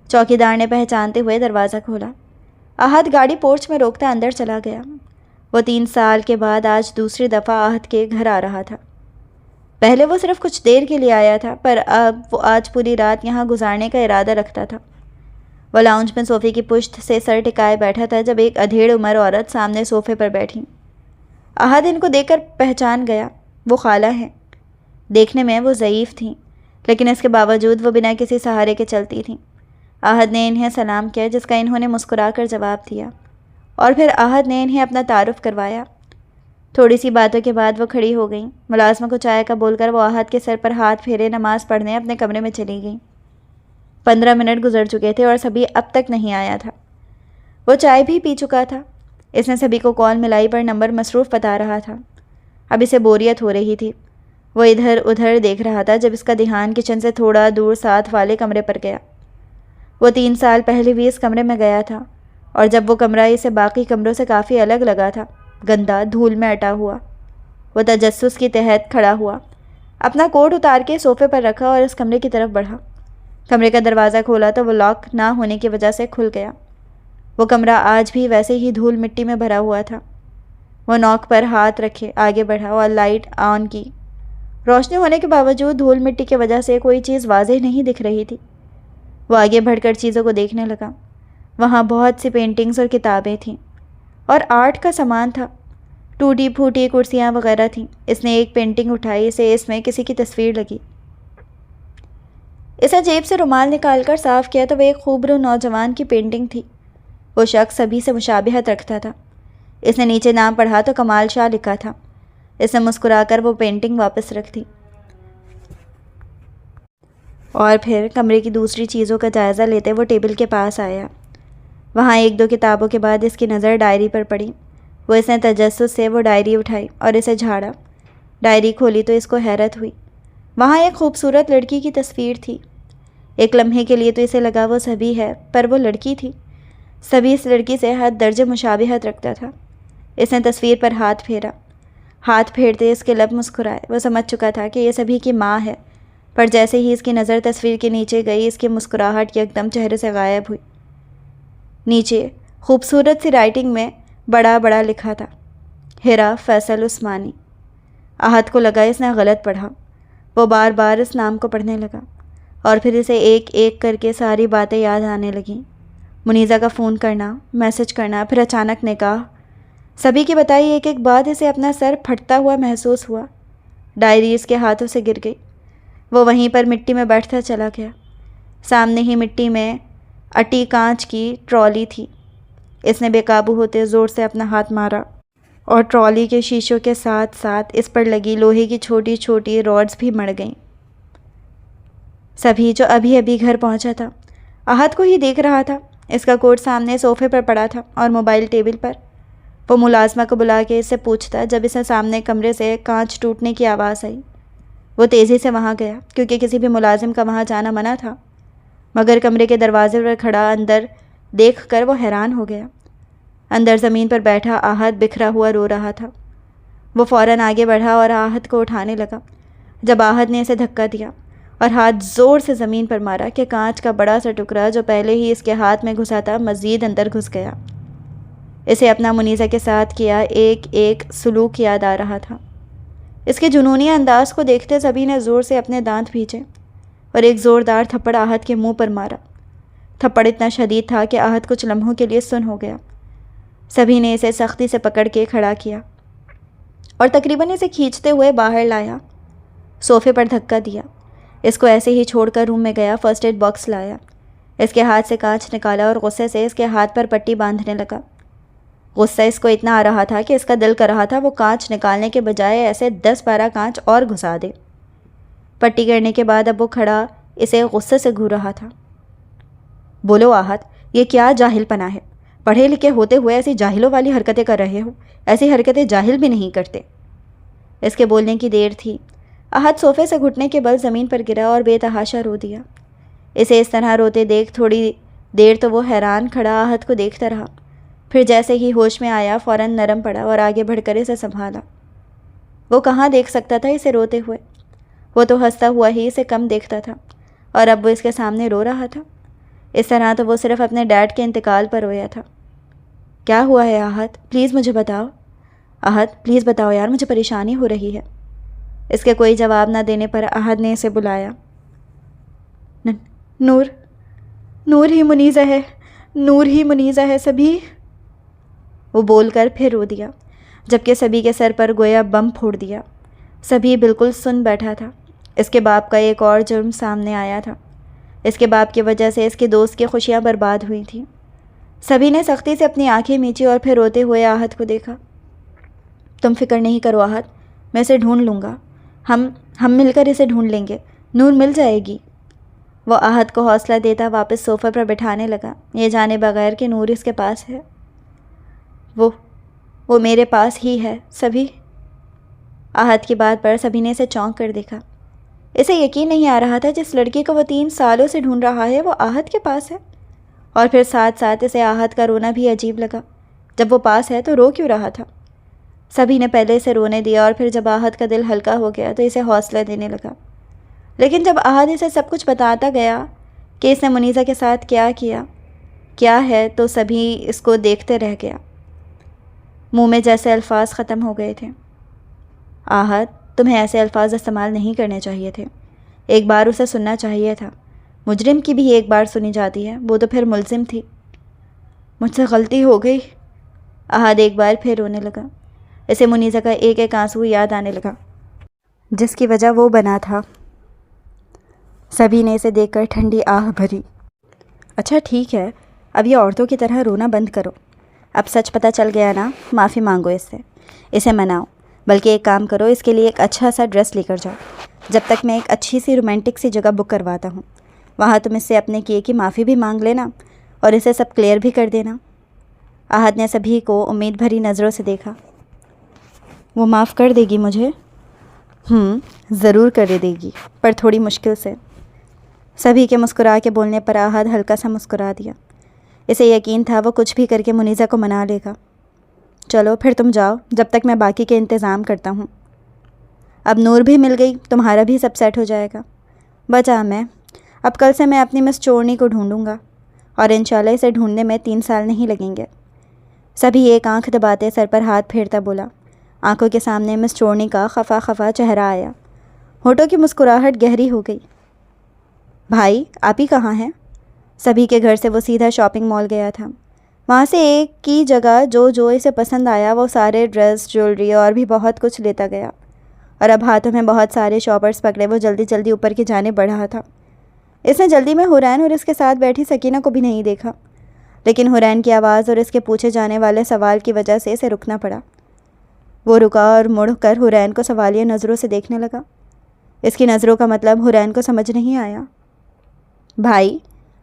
چوکیدار نے پہچانتے ہوئے دروازہ کھولا۔ احد گاڑی پورچ میں روکتا اندر چلا گیا۔ وہ 3 سال کے بعد آج دوسری دفعہ احد کے گھر آ رہا تھا۔ پہلے وہ صرف کچھ دیر کے لیے آیا تھا، پر اب وہ آج پوری رات یہاں گزارنے کا ارادہ رکھتا تھا۔ وہ لاؤنج میں صوفے کی پشت سے سر ٹکائے بیٹھا تھا جب ایک ادھیڑ عمر عورت سامنے صوفے پر بیٹھی۔ احد ان کو دیکھ کر پہچان گیا، وہ خالہ ہیں۔ دیکھنے میں وہ ضعیف تھیں، لیکن اس کے باوجود وہ بنا کسی سہارے کے چلتی تھیں۔ احد نے انہیں سلام کیا، جس کا انہوں نے مسکرا کر جواب دیا، اور پھر احد نے انہیں اپنا تعارف کروایا۔ تھوڑی سی باتوں کے بعد وہ کھڑی ہو گئیں۔ ملازمہ کو چائے کا بول کر وہ احد کے سر پر ہاتھ پھیرے نماز پڑھنے اپنے کمرے میں چلی گئیں۔ 15 منٹ گزر چکے تھے اور سبھی اب تک نہیں آیا تھا۔ وہ چائے بھی پی چکا تھا۔ اس نے سبھی کو کال ملائی پر نمبر مصروف بتا رہا تھا۔ اب اسے بوریت ہو رہی تھی۔ وہ ادھر ادھر دیکھ رہا تھا جب اس کا دھیان کچن سے تھوڑا دور ساتھ والے کمرے پر گیا۔ وہ 3 سال پہلے بھی اس کمرے میں گیا تھا، اور جب وہ کمرہ اسے باقی کمروں سے کافی الگ لگا تھا، گندا، دھول میں اٹا ہوا۔ وہ تجسس کی تحت کھڑا ہوا، اپنا کوٹ اتار کے صوفے پر رکھا اور اس کمرے کی طرف بڑھا۔ کمرے کا دروازہ کھولا تو وہ لاک نہ ہونے کی وجہ سے کھل گیا۔ وہ کمرہ آج بھی ویسے ہی دھول مٹی میں بھرا ہوا تھا۔ وہ نوک پر ہاتھ رکھے آگے بڑھا اور لائٹ آن کی۔ روشنی ہونے کے باوجود دھول مٹی کی وجہ سے کوئی چیز واضح نہیں دکھ رہی تھی۔ وہ آگے بڑھ کر چیزوں کو دیکھنے لگا۔ وہاں بہت سی پینٹنگز اور کتابیں تھیں، اور آرٹ کا سامان تھا۔ ٹوٹی پھوٹی کرسیاں وغیرہ تھیں۔ اس نے ایک پینٹنگ اٹھائی، اسے اس میں کسی کی تصویر لگی۔ اسے جیب سے رومال نکال کر صاف کیا تو وہ ایک خوبرو نوجوان کی پینٹنگ تھی۔ وہ شخص سبھی سے مشابہت رکھتا تھا۔ اس نے نیچے نام پڑھا تو کمال شاہ لکھا تھا۔ اس نے مسکرا کر وہ پینٹنگ واپس رکھ دی، اور پھر کمرے کی دوسری چیزوں کا جائزہ لیتے وہ ٹیبل کے پاس آیا۔ وہاں 1-2 کتابوں کے بعد اس کی نظر ڈائری پر پڑی۔ وہ اس نے تجسس سے وہ ڈائری اٹھائی اور اسے جھاڑا۔ ڈائری کھولی تو اس کو حیرت ہوئی۔ وہاں ایک خوبصورت لڑکی کی تصویر تھی۔ ایک لمحے کے لیے تو اسے لگا وہ سبھی ہے، پر وہ لڑکی تھی۔ سبھی اس لڑکی سے حد درجے مشابہت رکھتا تھا۔ اس نے تصویر پر ہاتھ پھیرا۔ ہاتھ پھیرتے اس کے لب مسکرائے۔ وہ سمجھ چکا تھا کہ یہ سبھی کی ماں ہے، پر جیسے ہی اس کی نظر تصویر کے نیچے گئی، اس کی مسکراہٹ یکدم چہرے سے غائب ہوئی۔ نیچے خوبصورت سی رائٹنگ میں بڑا بڑا لکھا تھا، ہیرا فیصل عثمانی۔ احد کو لگا اس نے غلط پڑھا۔ وہ بار بار اس نام کو پڑھنے لگا، اور پھر اسے ایک ایک کر کے ساری باتیں یاد آنے لگیں۔ منیزہ کا فون کرنا، میسج کرنا، پھر اچانک نکاح۔ سبھی کی بتائی ایک ایک بات اسے اپنا سر پھٹتا ہوا محسوس ہوا۔ ڈائری اس کے ہاتھوں سے گر گئی۔ وہ وہیں پر مٹی میں بیٹھتا چلا گیا۔ سامنے ہی مٹی میں اٹی کانچ کی ٹرالی تھی۔ اس نے بے قابو ہوتے زور سے اپنا ہاتھ مارا، اور ٹرالی کے شیشوں کے ساتھ ساتھ اس پر لگی لوہے کی چھوٹی چھوٹی راڈز بھی مڑ گئیں۔ سبھی جو ابھی ابھی گھر پہنچا تھا، احد کو ہی دیکھ رہا تھا۔ اس کا کوٹ سامنے صوفے پر پڑا تھا اور موبائل ٹیبل پر۔ وہ ملازمہ کو بلا کے اس سے پوچھتا جب اسے سامنے کمرے سے کانچ ٹوٹنے کی آواز آئی۔ وہ تیزی سے وہاں گیا، کیونکہ کسی بھی ملازم کا وہاں جانا منع تھا، مگر کمرے کے دروازے پر کھڑا اندر دیکھ کر وہ حیران ہو گیا۔ اندر زمین پر بیٹھا احد بکھرا ہوا رو رہا تھا۔ وہ فوراً آگے بڑھا اور احد کو اٹھانے لگا، جب احد نے اسے دھکا دیا اور ہاتھ زور سے زمین پر مارا کہ کانچ کا بڑا سا ٹکڑا جو پہلے ہی اس کے ہاتھ میں گھسا تھا مزید اندر گھس گیا۔ اسے اپنا منیزہ کے ساتھ کیا ایک ایک سلوک یاد آ رہا تھا۔ اس کے جنونی انداز کو دیکھتے سبھی نے زور سے اپنے دانت بھینچے اور ایک زوردار تھپڑ احد کے منہ پر مارا۔ تھپڑ اتنا شدید تھا کہ احد کچھ لمحوں کے لیے سن ہو گیا۔ سبھی نے اسے سختی سے پکڑ کے کھڑا کیا اور تقریباً اسے کھینچتے ہوئے باہر لایا۔ صوفے پر دھکا دیا۔ اس کو ایسے ہی چھوڑ کر روم میں گیا۔ فرسٹ ایڈ باکس لایا، اس کے ہاتھ سے کانچ نکالا اور غصے سے اس کے ہاتھ پر پٹی باندھنے لگا۔ غصہ اس کو اتنا آ رہا تھا کہ اس کا دل کر رہا تھا وہ کانچ نکالنے کے بجائے ایسے 10-12 کانچ اور گھسا دے۔ پٹی کرنے کے بعد اب وہ کھڑا اسے غصے سے گھور رہا تھا۔ بولو احد، یہ کیا جاہل پنا ہے؟ پڑھے لکھے ہوتے ہوئے ایسی جاہلوں والی حرکتیں کر رہے ہو. ایسی حرکتیں جاہل بھی نہیں کرتے. اس کے بولنے کی دیر تھی. احد صوفے سے گھٹنے کے بل زمین پر گرا اور بے تحاشا رو دیا. اسے اس طرح روتے دیکھ تھوڑی دیر تو وہ حیران کھڑا احد کو دیکھتا رہا. پھر جیسے ہی ہوش میں آیا فوراً نرم پڑا اور آگے بڑھ کر اسے سنبھالا. وہ کہاں دیکھ سکتا تھا اسے روتے ہوئے. وہ تو ہنستا ہوا ہی اسے کم دیکھتا تھا اور اب وہ اس کے سامنے رو رہا تھا. اس طرح تو وہ صرف اپنے ڈیڈ کے انتقال پر رویا تھا. کیا ہوا ہے احد؟ پلیز مجھے بتاؤ. احد پلیز بتاؤ یار، مجھے پریشانی ہو رہی ہے. اس کے کوئی جواب نہ دینے پر احد نے اسے بلایا. نور، نور ہی منیزہ ہے، نور ہی منیزہ ہے سبھی. وہ بول کر پھر رو دیا، جبکہ سبھی کے سر پر گویا بم پھوڑ دیا. سبھی بالکل سن بیٹھا تھا. اس کے باپ کا ایک اور جرم سامنے آیا تھا. اس کے باپ کی وجہ سے اس کے دوست کی خوشیاں برباد ہوئی تھیں. سبھی نے سختی سے اپنی آنکھیں میچی اور پھر روتے ہوئے احد کو دیکھا. تم فکر نہیں کرو احد، میں اسے ڈھونڈ لوں گا. ہم مل کر اسے ڈھونڈ لیں گے. نور مل جائے گی. وہ احد کو حوصلہ دیتا واپس صوفے پر بٹھانے لگا، یہ جانے بغیر کہ نور اس کے پاس ہے. وہ میرے پاس ہی ہے سبھی. احد کی بات پر سبھی نے اسے چونک کر دیکھا. اسے یقین نہیں آ رہا تھا جس لڑکی کو وہ 3 سالوں سے ڈھونڈ رہا ہے وہ احد کے پاس ہے. اور پھر ساتھ ساتھ اسے احد کا رونا بھی عجیب لگا. جب وہ پاس ہے تو رو کیوں رہا تھا؟ سبھی نے پہلے اسے رونے دیا اور پھر جب احد کا دل ہلکا ہو گیا تو اسے حوصلہ دینے لگا. لیکن جب احد اسے سب کچھ بتاتا گیا کہ اس نے منیزہ کے ساتھ کیا ہے تو سبھی اس کو دیکھتے رہ گیا. منہ میں جیسے الفاظ ختم ہو گئے تھے. احد، تمہیں ایسے الفاظ استعمال نہیں کرنے چاہیے تھے. ایک بار اسے سننا چاہیے تھا. مجرم کی بھی ایک بار سنی جاتی ہے، وہ تو پھر ملزم تھی. مجھ سے غلطی ہو گئی. احد ایک بار پھر رونے لگا. اسے منیزہ کا ایک ایک آنسو یاد آنے لگا جس کی وجہ وہ بنا تھا. سبھی نے اسے دیکھ کر ٹھنڈی آہ بھری. اچھا ٹھیک ہے، اب یہ عورتوں کی طرح رونا بند کرو. اب سچ پتہ چل گیا نا، معافی مانگو اس سے، اسے مناؤ. بلکہ ایک کام کرو، اس کے لیے ایک اچھا سا ڈریس لے کر جاؤ. جب تک میں ایک اچھی سی رومانٹک سی جگہ بک کرواتا ہوں، وہاں تم اس سے اپنے کیے کی معافی بھی مانگ لینا اور اسے سب کلیئر بھی کر دینا. احد نے سبھی کو امید بھری نظروں سے دیکھا. وہ معاف کر دے گی مجھے؟ ضرور کر دے گی، پر تھوڑی مشکل سے. سبھی کے مسکرا کے بولنے پر احد ہلکا سا مسکرا دیا. اسے یقین تھا وہ کچھ بھی کر کے منیزہ کو منا لے گا. چلو پھر تم جاؤ، جب تک میں باقی کے انتظام کرتا ہوں. اب نور بھی مل گئی، تمہارا بھی سب سیٹ ہو جائے گا. بچا میں. اب کل سے میں اپنی مس چورنی کو ڈھونڈوں گا اور انشاءاللہ اسے ڈھونڈنے میں 3 سال نہیں لگیں گے. سبھی ایک آنکھ دباتے سر پر ہاتھ پھیرتا بولا. آنکھوں کے سامنے مس چورنی کا خفا خفا چہرہ آیا. ہونٹوں کی مسکراہٹ گہری ہو گئی. بھائی آپ ہی کہاں ہیں؟ سبھی کے گھر سے وہ سیدھا شاپنگ مال گیا تھا. وہاں سے ایک کی جگہ جو اسے پسند آیا وہ سارے ڈریس، جیولری اور بھی بہت کچھ لیتا گیا. اور اب ہاتھوں میں بہت سارے شاپرز پکڑے وہ جلدی جلدی اوپر کی جانب بڑھ رہا تھا. اس نے جلدی میں حورین اور اس کے ساتھ بیٹھی سکینہ کو بھی نہیں دیکھا، لیکن حورین کی آواز اور اس کے پوچھے جانے والے سوال کی وجہ سے اسے رکنا پڑا. وہ رکا اور مڑ کر حورین کو سوالیہ نظروں سے دیکھنے لگا. اس کی نظروں کا مطلب حورین کو سمجھ نہیں آیا. بھائی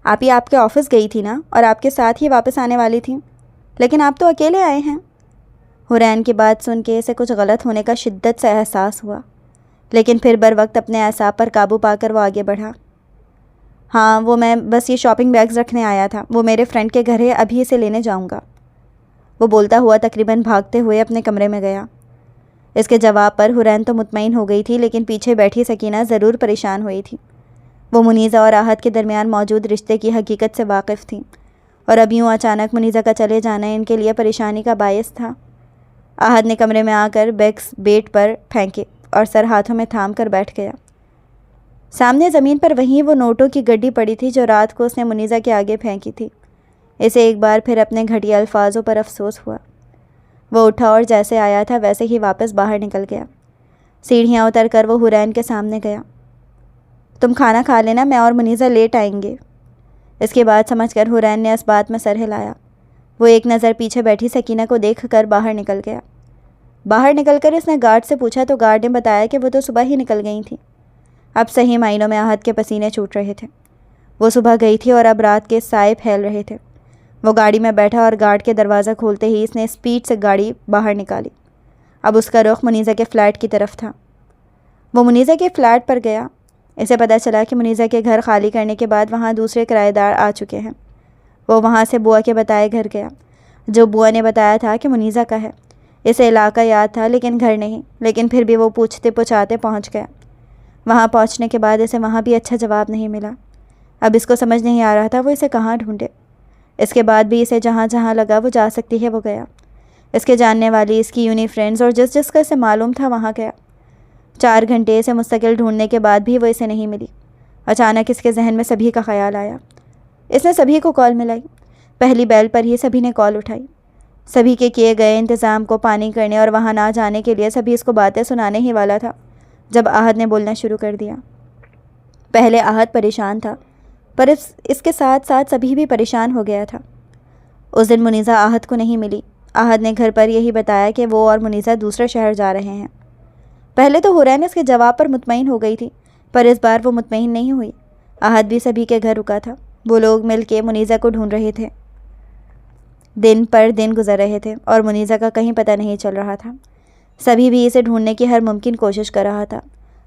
آپ ہی آپ کے آفس گئی تھی نا، اور آپ کے ساتھ ہی واپس آنے والی تھیں، لیکن آپ تو اکیلے آئے ہیں. حورین کی بات سن کے اسے کچھ غلط ہونے کا شدت سے احساس ہوا، لیکن پھر بر وقت اپنے اعصاب پر قابو پا کر وہ آگے بڑھا. ہاں وہ میں بس یہ شاپنگ بیگز رکھنے آیا تھا، وہ میرے فرینڈ کے گھر ہے، ابھی اسے لینے جاؤں گا. وہ بولتا ہوا تقریباً بھاگتے ہوئے اپنے کمرے میں گیا. اس کے جواب پر حورین تو مطمئن ہو گئی تھی، لیکن پیچھے بیٹھی سکینہ ضرور پریشان ہوئی تھی. وہ منیزہ اور احد کے درمیان موجود رشتے کی حقیقت سے واقف تھیں، اور اب یوں اچانک منیزہ کا چلے جانا ان کے لیے پریشانی کا باعث تھا. احد نے کمرے میں آ کر بیگز بیڈ پر پھینکے اور سر ہاتھوں میں تھام کر بیٹھ گیا. سامنے زمین پر وہیں وہ نوٹوں کی گڈی پڑی تھی جو رات کو اس نے منیزہ کے آگے پھینکی تھی. اسے ایک بار پھر اپنے گھٹیا الفاظوں پر افسوس ہوا. وہ اٹھا اور جیسے آیا تھا ویسے ہی واپس باہر نکل گیا. سیڑھیاں اتر کر وہ حورین کے سامنے گیا. تم کھانا کھا لینا، میں اور منیزہ لیٹ آئیں گے. اس کے بعد سمجھ کر حورین نے اس بات میں سر ہلایا. وہ ایک نظر پیچھے بیٹھی سکینہ کو دیکھ کر باہر نکل گیا. باہر نکل کر اس نے گارڈ سے پوچھا تو گارڈ نے بتایا کہ وہ تو صبح ہی نکل گئی تھیں. اب صحیح معنوں میں احد کے پسینے چھوٹ رہے تھے. وہ صبح گئی تھی اور اب رات کے سائے پھیل رہے تھے. وہ گاڑی میں بیٹھا اور گارڈ کے دروازہ کھولتے ہی اس نے اسپیڈ سے گاڑی باہر نکالی۔ اب اس کا رخ منیزہ کے فلیٹ کی طرف تھا۔ وہ منیزہ کے فلیٹ پر گیا۔ اسے پتہ چلا کہ منیزہ کے گھر خالی کرنے کے بعد وہاں دوسرے کرایہ دار آ چکے ہیں۔ وہ وہاں سے بوا کے بتائے گھر گیا، جو بوا نے بتایا تھا کہ منیزہ کا ہے۔ اسے علاقہ یاد تھا لیکن گھر نہیں، لیکن پھر بھی وہ پوچھتے پوچھاتے پہنچ گیا۔ وہاں پہنچنے کے بعد اسے وہاں بھی اچھا جواب نہیں ملا۔ اب اس کو سمجھ نہیں آ رہا تھا وہ اسے کہاں ڈھونڈے۔ اس کے بعد بھی اسے جہاں جہاں لگا وہ جا سکتی ہے وہ گیا۔ اس کے جاننے والی، اس کی یونی فرینڈز اور جس کا اسے معلوم تھا وہاں گیا۔ 4 گھنٹے اسے مستقل ڈھونڈنے کے بعد بھی وہ اسے نہیں ملی۔ اچانک اس کے ذہن میں سبھی کا خیال آیا۔ اس نے سبھی کو کال ملائی۔ پہلی بیل پر ہی سبھی نے کال اٹھائی۔ سبھی کے کیے گئے انتظام کو پانی کرنے اور وہاں نہ جانے کے لیے سبھی اس کو باتیں سنانے ہی والا تھا جب احد نے بولنا شروع کر دیا۔ پہلے احد پریشان تھا، پر اس کے ساتھ ساتھ سبھی بھی پریشان ہو گیا تھا۔ اس دن منیزہ احد کو نہیں ملی۔ احد نے گھر پر یہی بتایا کہ وہ اور منیزہ دوسرے شہر جا رہے ہیں۔ پہلے تو حورین اس کے جواب پر مطمئن ہو گئی تھی، پر اس بار وہ مطمئن نہیں ہوئی۔ احد بھی سبھی کے گھر رکا تھا۔ وہ لوگ مل کے منیزہ کو ڈھونڈ رہے تھے۔ دن پر دن گزر رہے تھے اور منیزہ کا کہیں پتہ نہیں چل رہا تھا۔ سبھی بھی اسے ڈھونڈنے کی ہر ممکن کوشش کر رہا تھا،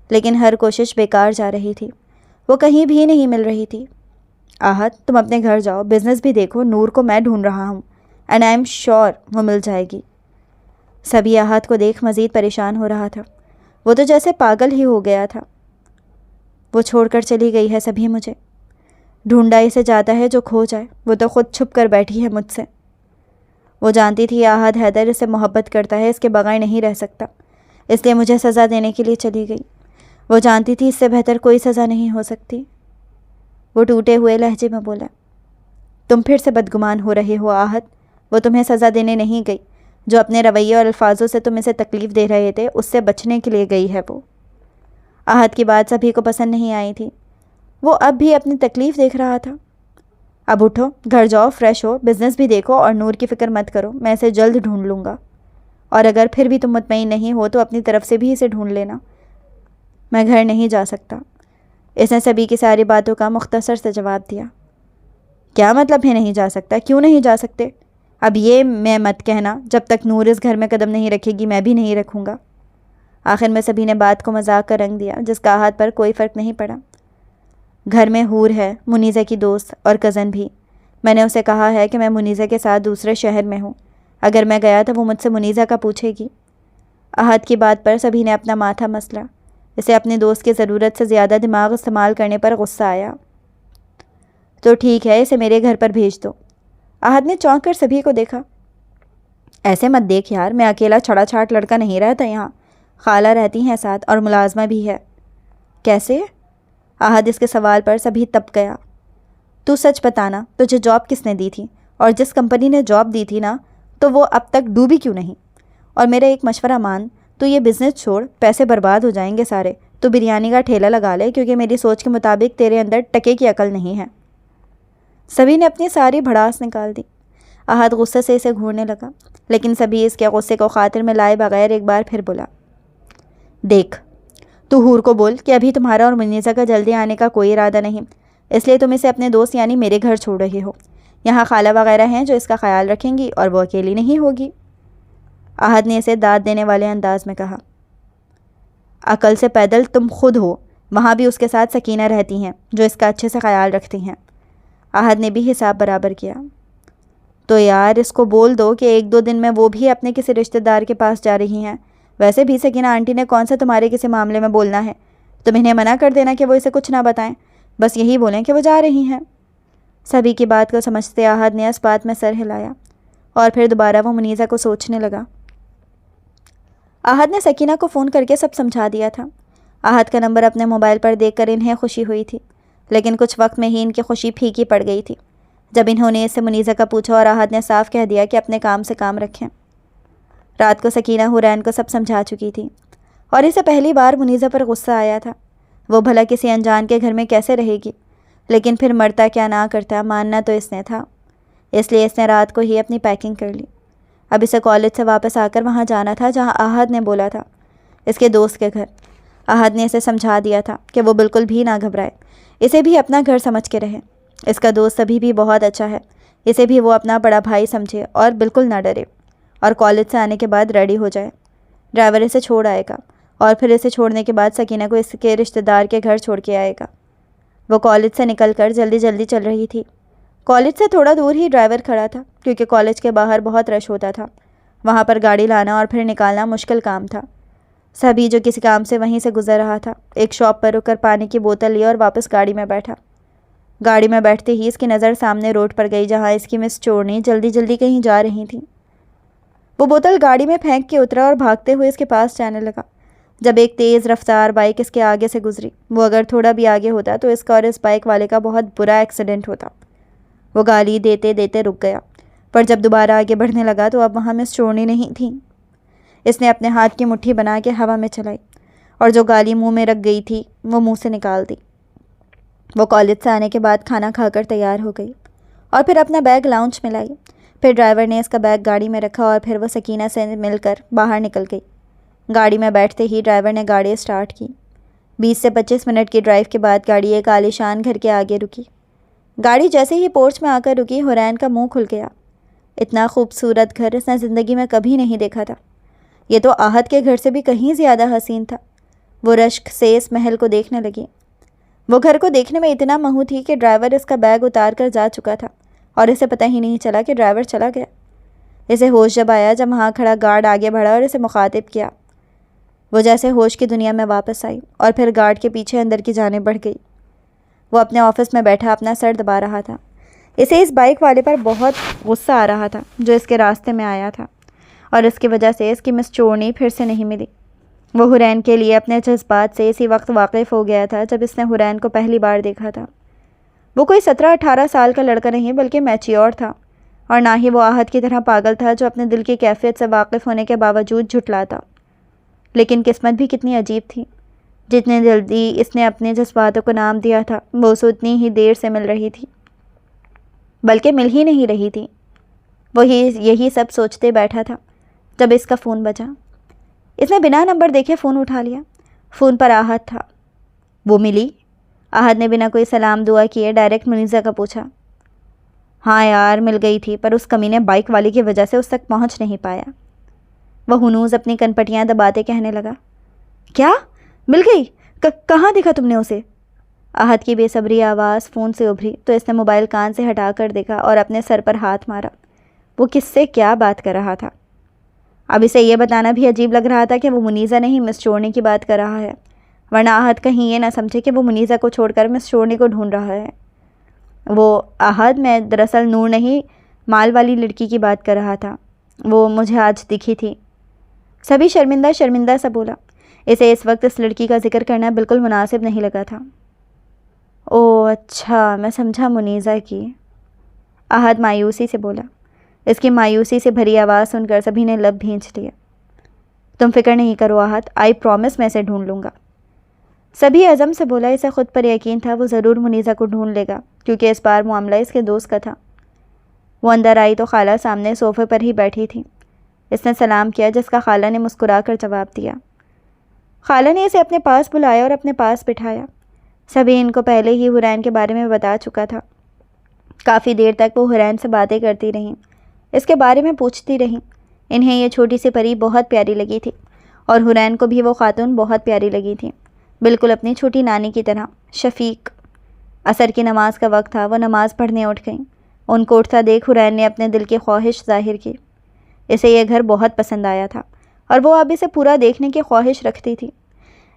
لیکن ہر کوشش بیکار جا رہی تھی۔ وہ کہیں بھی نہیں مل رہی تھی۔ احد، تم اپنے گھر جاؤ، بزنس بھی دیکھو، نور کو میں ڈھونڈ رہا ہوں، اینڈ آئی ایم شیور وہ مل جائے گی۔ سبھی احد کو دیکھ مزید پریشان ہو رہا تھا۔ وہ تو جیسے پاگل ہی ہو گیا تھا۔ وہ چھوڑ کر چلی گئی ہے سبھی مجھے۔ ڈھونڈا اسے جاتا ہے جو کھو جائے، وہ تو خود چھپ کر بیٹھی ہے مجھ سے۔ وہ جانتی تھی احد حیدر اس سے محبت کرتا ہے، اس کے بغیر نہیں رہ سکتا، اس لیے مجھے سزا دینے کے لیے چلی گئی۔ وہ جانتی تھی اس سے بہتر کوئی سزا نہیں ہو سکتی۔ وہ ٹوٹے ہوئے لہجے میں بولا، تم پھر سے بدگمان ہو رہے ہو احد، وہ تمہیں سزا دینے نہیں گئی، جو اپنے رویے اور الفاظوں سے تم اسے تکلیف دے رہے تھے اس سے بچنے کے لیے گئی ہے وہ۔ احد کی بات سبھی کو پسند نہیں آئی تھی۔ وہ اب بھی اپنی تکلیف دیکھ رہا تھا۔ اب اٹھو، گھر جاؤ، فریش ہو، بزنس بھی دیکھو اور نور کی فکر مت کرو، میں اسے جلد ڈھونڈ لوں گا، اور اگر پھر بھی تم مطمئن نہیں ہو تو اپنی طرف سے بھی اسے ڈھونڈ لینا۔ میں گھر نہیں جا سکتا۔ اس نے سبھی کی ساری باتوں کا مختصر سے جواب دیا۔ کیا مطلب ہے نہیں جا سکتا؟ کیوں نہیں جا سکتے؟ اب یہ میں مت کہنا، جب تک نور اس گھر میں قدم نہیں رکھے گی میں بھی نہیں رکھوں گا۔ آخر میں سبھی نے بات کو مذاق کا رنگ دیا، جس کا احد پر کوئی فرق نہیں پڑا۔ گھر میں حور ہے، منیزہ کی دوست اور کزن بھی۔ میں نے اسے کہا ہے کہ میں منیزہ کے ساتھ دوسرے شہر میں ہوں، اگر میں گیا تو وہ مجھ سے منیزہ کا پوچھے گی۔ احد کی بات پر سبھی نے اپنا ماتھا مسلا۔ اسے اپنے دوست کی ضرورت سے زیادہ دماغ استعمال کرنے پر غصہ آیا۔ تو ٹھیک ہے، اسے میرے گھر پر بھیج دو۔ احد نے چونک کر سبھی کو دیکھا۔ ایسے مت دیکھ یار، میں اکیلا چھڑا چھاٹ لڑکا نہیں رہتا یہاں، خالہ رہتی ہیں ساتھ اور ملازمہ بھی ہے۔ کیسے؟ احد اس کے سوال پر سبھی تپ گیا۔ تو سچ بتانا، تجھے جاب کس نے دی تھی؟ اور جس کمپنی نے جاب دی تھی نا، تو وہ اب تک ڈوبی کیوں نہیں؟ اور میرا ایک مشورہ مان، تو یہ بزنس چھوڑ، پیسے برباد ہو جائیں گے سارے، تو بریانی کا ٹھیلا لگا لے، کیونکہ میری سوچ کے مطابق تیرے اندر ٹکے کی عقل نہیں ہے۔ سبھی نے اپنی ساری بھڑاس نکال دی۔ احد غصے سے اسے گھورنے لگا، لیکن سبھی اس کے غصے کو خاطر میں لائے بغیر ایک بار پھر بولا، دیکھ، تو حور کو بول کہ ابھی تمہارا اور منیزہ کا جلدی آنے کا کوئی ارادہ نہیں، اس لیے تم اسے اپنے دوست یعنی میرے گھر چھوڑ رہے ہو۔ یہاں خالہ وغیرہ ہیں جو اس کا خیال رکھیں گی اور وہ اکیلی نہیں ہوگی۔ احد نے اسے داد دینے والے انداز میں کہا، عقل سے پیدل تم خود ہو، وہاں بھی اس کے ساتھ سکینہ رہتی ہیں جو اس کا اچھے سے خیال رکھتی ہیں۔ احد نے بھی حساب برابر کیا۔ تو یار اس کو بول دو کہ 1-2 دن میں وہ بھی اپنے کسی رشتہ دار کے پاس جا رہی ہیں۔ ویسے بھی سکینہ آنٹی نے کون سا تمہارے کسی معاملے میں بولنا ہے؟ تم انہیں منع کر دینا کہ وہ اسے کچھ نہ بتائیں، بس یہی بولیں کہ وہ جا رہی ہیں۔ سبھی کی بات کو سمجھتے احد نے اس بات میں سر ہلایا، اور پھر دوبارہ وہ منیزہ کو سوچنے لگا۔ احد نے سکینہ کو فون کر کے سب سمجھا دیا تھا۔ احد کا نمبر اپنے موبائل پر دیکھ کر انہیں خوشی ہوئی تھی، لیکن کچھ وقت میں ہی ان کی خوشی پھیکی پڑ گئی تھی، جب انہوں نے اس سے منیزہ کا پوچھا اور احد نے صاف کہہ دیا کہ اپنے کام سے کام رکھیں۔ رات کو سکینہ حورین کو سب سمجھا چکی تھی، اور اسے پہلی بار منیزہ پر غصہ آیا تھا۔ وہ بھلا کسی انجان کے گھر میں کیسے رہے گی؟ لیکن پھر مرتا کیا نہ کرتا، ماننا تو اس نے تھا، اس لیے اس نے رات کو ہی اپنی پیکنگ کر لی۔ اب اسے کالج سے واپس آ کر وہاں جانا تھا جہاں احد نے بولا تھا، اس کے دوست کے گھر۔ احد نے اسے سمجھا دیا تھا کہ وہ بالکل بھی نہ گھبرائے، اسے بھی اپنا گھر سمجھ کے رہے۔ اس کا دوست ابھی بھی بہت اچھا ہے، اسے بھی وہ اپنا بڑا بھائی سمجھے اور بالکل نہ ڈرے، اور کالج سے آنے کے بعد ریڈی ہو جائے۔ ڈرائیور اسے چھوڑ آئے گا اور پھر اسے چھوڑنے کے بعد سکینہ کو اس کے رشتہ دار کے گھر چھوڑ کے آئے گا۔ وہ کالج سے نکل کر جلدی جلدی چل رہی تھی۔ کالج سے تھوڑا دور ہی ڈرائیور کھڑا تھا، کیونکہ کالج کے باہر بہت رش ہوتا تھا۔ وہاں پر گاڑی لانا اور پھر نکالنا مشکل کام تھا۔ سبھی جو کسی کام سے وہیں سے گزر رہا تھا، ایک شاپ پر رک کر پانی کی بوتل لی اور واپس گاڑی میں بیٹھا۔ گاڑی میں بیٹھتے ہی اس کی نظر سامنے روڈ پر گئی، جہاں اس کی مس چورنی جلدی جلدی کہیں جا رہی تھی۔ وہ بوتل گاڑی میں پھینک کے اترا اور بھاگتے ہوئے اس کے پاس جانے لگا۔ جب ایک تیز رفتار بائک اس کے آگے سے گزری، وہ اگر تھوڑا بھی آگے ہوتا تو اس کا اور اس بائک والے کا بہت برا ایکسیڈنٹ ہوتا۔ وہ گالی دیتے دیتے رک گیا، پر جب دوبارہ آگے بڑھنے لگا تو اب وہاں مس چورنی نہیں تھی۔ اس نے اپنے ہاتھ کی مٹھی بنا کے ہوا میں چلائی اور جو گالی منہ میں رکھ گئی تھی وہ منہ سے نکال دی۔ وہ کالج سے آنے کے بعد کھانا کھا کر تیار ہو گئی اور پھر اپنا بیگ لاؤنج میں لائی۔ پھر ڈرائیور نے اس کا بیگ گاڑی میں رکھا اور پھر وہ سکینہ سے مل کر باہر نکل گئی۔ گاڑی میں بیٹھتے ہی ڈرائیور نے گاڑی اسٹارٹ کی۔ 20 سے 25 منٹ کی ڈرائیو کے بعد گاڑی ایک عالیشان گھر کے آگے رکی۔ گاڑی جیسے ہی پورچ میں آ کر رکی، حرین کا منہ کھل گیا۔ اتنا خوبصورت گھر اس نے زندگی میں کبھی نہیں دیکھا تھا۔ یہ تو آہت کے گھر سے بھی کہیں زیادہ حسین تھا۔ وہ رشک سے اس محل کو دیکھنے لگی۔ وہ گھر کو دیکھنے میں اتنا مہو تھی کہ ڈرائیور اس کا بیگ اتار کر جا چکا تھا اور اسے پتہ ہی نہیں چلا کہ ڈرائیور چلا گیا۔ اسے ہوش جب آیا جب وہاں کھڑا گارڈ آگے بڑھا اور اسے مخاطب کیا۔ وہ جیسے ہوش کی دنیا میں واپس آئی اور پھر گارڈ کے پیچھے اندر کی جانب بڑھ گئی۔ وہ اپنے آفس میں بیٹھا اپنا سر دبا رہا تھا۔ اسے اس بائک والے پر بہت غصہ آ رہا تھا جو اس کے راستے میں آیا تھا، اور اس کی وجہ سے اس کی مس چورنی پھر سے نہیں ملی۔ وہ حرین کے لیے اپنے جذبات سے اسی وقت واقف ہو گیا تھا جب اس نے حرین کو پہلی بار دیکھا تھا۔ وہ کوئی 17-18 سال کا لڑکا نہیں بلکہ میچیور تھا، اور نہ ہی وہ آہت کی طرح پاگل تھا جو اپنے دل کی کیفیت سے واقف ہونے کے باوجود جھٹلاتا۔ لیکن قسمت بھی کتنی عجیب تھی، جتنی جلدی اس نے اپنے جذباتوں کو نام دیا تھا وہ اسے اتنی ہی دیر سے مل رہی تھی، بلکہ مل ہی نہیں رہی تھی۔ وہ یہی سب سوچتے بیٹھا تھا جب اس کا فون بجا۔ اس نے بنا نمبر دیکھے فون اٹھا لیا۔ فون پر آہت تھا۔ وہ ملی؟ آہت نے بنا کوئی سلام دعا کیے ڈائریکٹ منیزہ کا پوچھا۔ ہاں یار مل گئی تھی، پر اس کمینے بائک والی کی وجہ سے اس تک پہنچ نہیں پایا۔ وہ ہنوز اپنی کنپٹیاں دباتے کہنے لگا۔ کیا مل گئی؟ کہاں دیکھا تم نے اسے؟ آہت کی بے صبری آواز فون سے ابھری تو اس نے موبائل کان سے ہٹا کر دیکھا اور اپنے سر پر ہاتھ مارا۔ وہ کس سے کیا بات کر رہا تھا؟ اب اسے یہ بتانا بھی عجیب لگ رہا تھا کہ وہ منیزہ نہیں مس چورنی کی بات کر رہا ہے، ورنہ آہت کہیں یہ نہ سمجھے کہ وہ منیزہ کو چھوڑ کر مس چورنی کو ڈھونڈ رہا ہے۔ وہ آہت میں دراصل نور نہیں، مال والی لڑکی کی بات کر رہا تھا، وہ مجھے آج دکھی تھی۔ سبھی شرمندہ شرمندہ سا بولا۔ اسے اس وقت اس لڑکی کا ذکر کرنا بالکل مناسب نہیں لگا تھا۔ او اچھا، میں سمجھا منیزہ کی۔ آہت مایوسی سے بولا۔ اس کی مایوسی سے بھری آواز سن کر سبھی نے لب بھینچ لیے۔ تم فکر نہیں کرو آہت، آئی پرومس میں اسے ڈھونڈ لوں گا۔ سبھی عزم سے بولا۔ اسے خود پر یقین تھا وہ ضرور منیزہ کو ڈھونڈ لے گا، کیونکہ اس بار معاملہ اس کے دوست کا تھا۔ وہ اندر آئی تو خالہ سامنے صوفے پر ہی بیٹھی تھی۔ اس نے سلام کیا جس کا خالہ نے مسکرا کر جواب دیا۔ خالہ نے اسے اپنے پاس بلایا اور اپنے پاس بٹھایا۔ سبھی ان کو پہلے ہی حرین کے بارے میں بتا چکا تھا۔ کافی دیر تک وہ حرین سے باتیں کرتی رہیں، اس کے بارے میں پوچھتی رہیں۔ انہیں یہ چھوٹی سی پری بہت پیاری لگی تھی، اور حرین کو بھی وہ خاتون بہت پیاری لگی تھی، بالکل اپنی چھوٹی نانی کی طرح۔ شفیق۔ عصر کی نماز کا وقت تھا، وہ نماز پڑھنے اٹھ گئیں۔ ان کو اٹھتا دیکھ حرین نے اپنے دل کی خواہش ظاہر کی۔ اسے یہ گھر بہت پسند آیا تھا اور وہ اب اسے پورا دیکھنے کی خواہش رکھتی تھی۔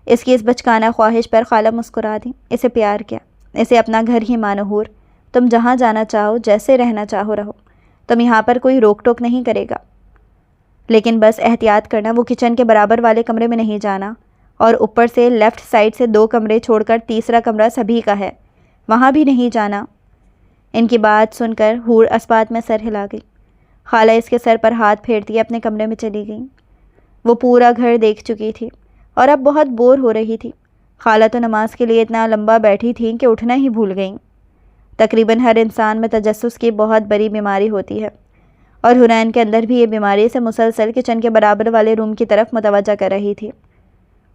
اس کی اس بچکانہ خواہش پر خالہ مسکرا دی۔ اسے پیار کیا۔ اسے اپنا گھر ہی مانو حور، تم جہاں جانا چاہو، جیسے رہنا چاہو رہو، تم یہاں پر کوئی روک ٹوک نہیں کرے گا، لیکن بس احتیاط کرنا وہ کچن کے برابر والے کمرے میں نہیں جانا، اور اوپر سے لیفٹ سائڈ سے 2 کمرے چھوڑ کر تیسرا کمرہ سبھی کا ہے، وہاں بھی نہیں جانا۔ ان کی بات سن کر حور اسبات میں سر ہلا گئی۔ خالہ اس کے سر پر ہاتھ پھیرتی اپنے کمرے میں چلی گئی۔ وہ پورا گھر دیکھ چکی تھی اور اب بہت بور ہو رہی تھی۔ خالہ تو نماز کے لیے اتنا لمبا بیٹھی تھیں کہ اٹھنا ہی بھول گئیں۔ تقریباً ہر انسان میں تجسس کی بہت بڑی بیماری ہوتی ہے، اور حرین کے اندر بھی یہ بیماری سے مسلسل کچن کے برابر والے روم کی طرف متوجہ کر رہی تھی۔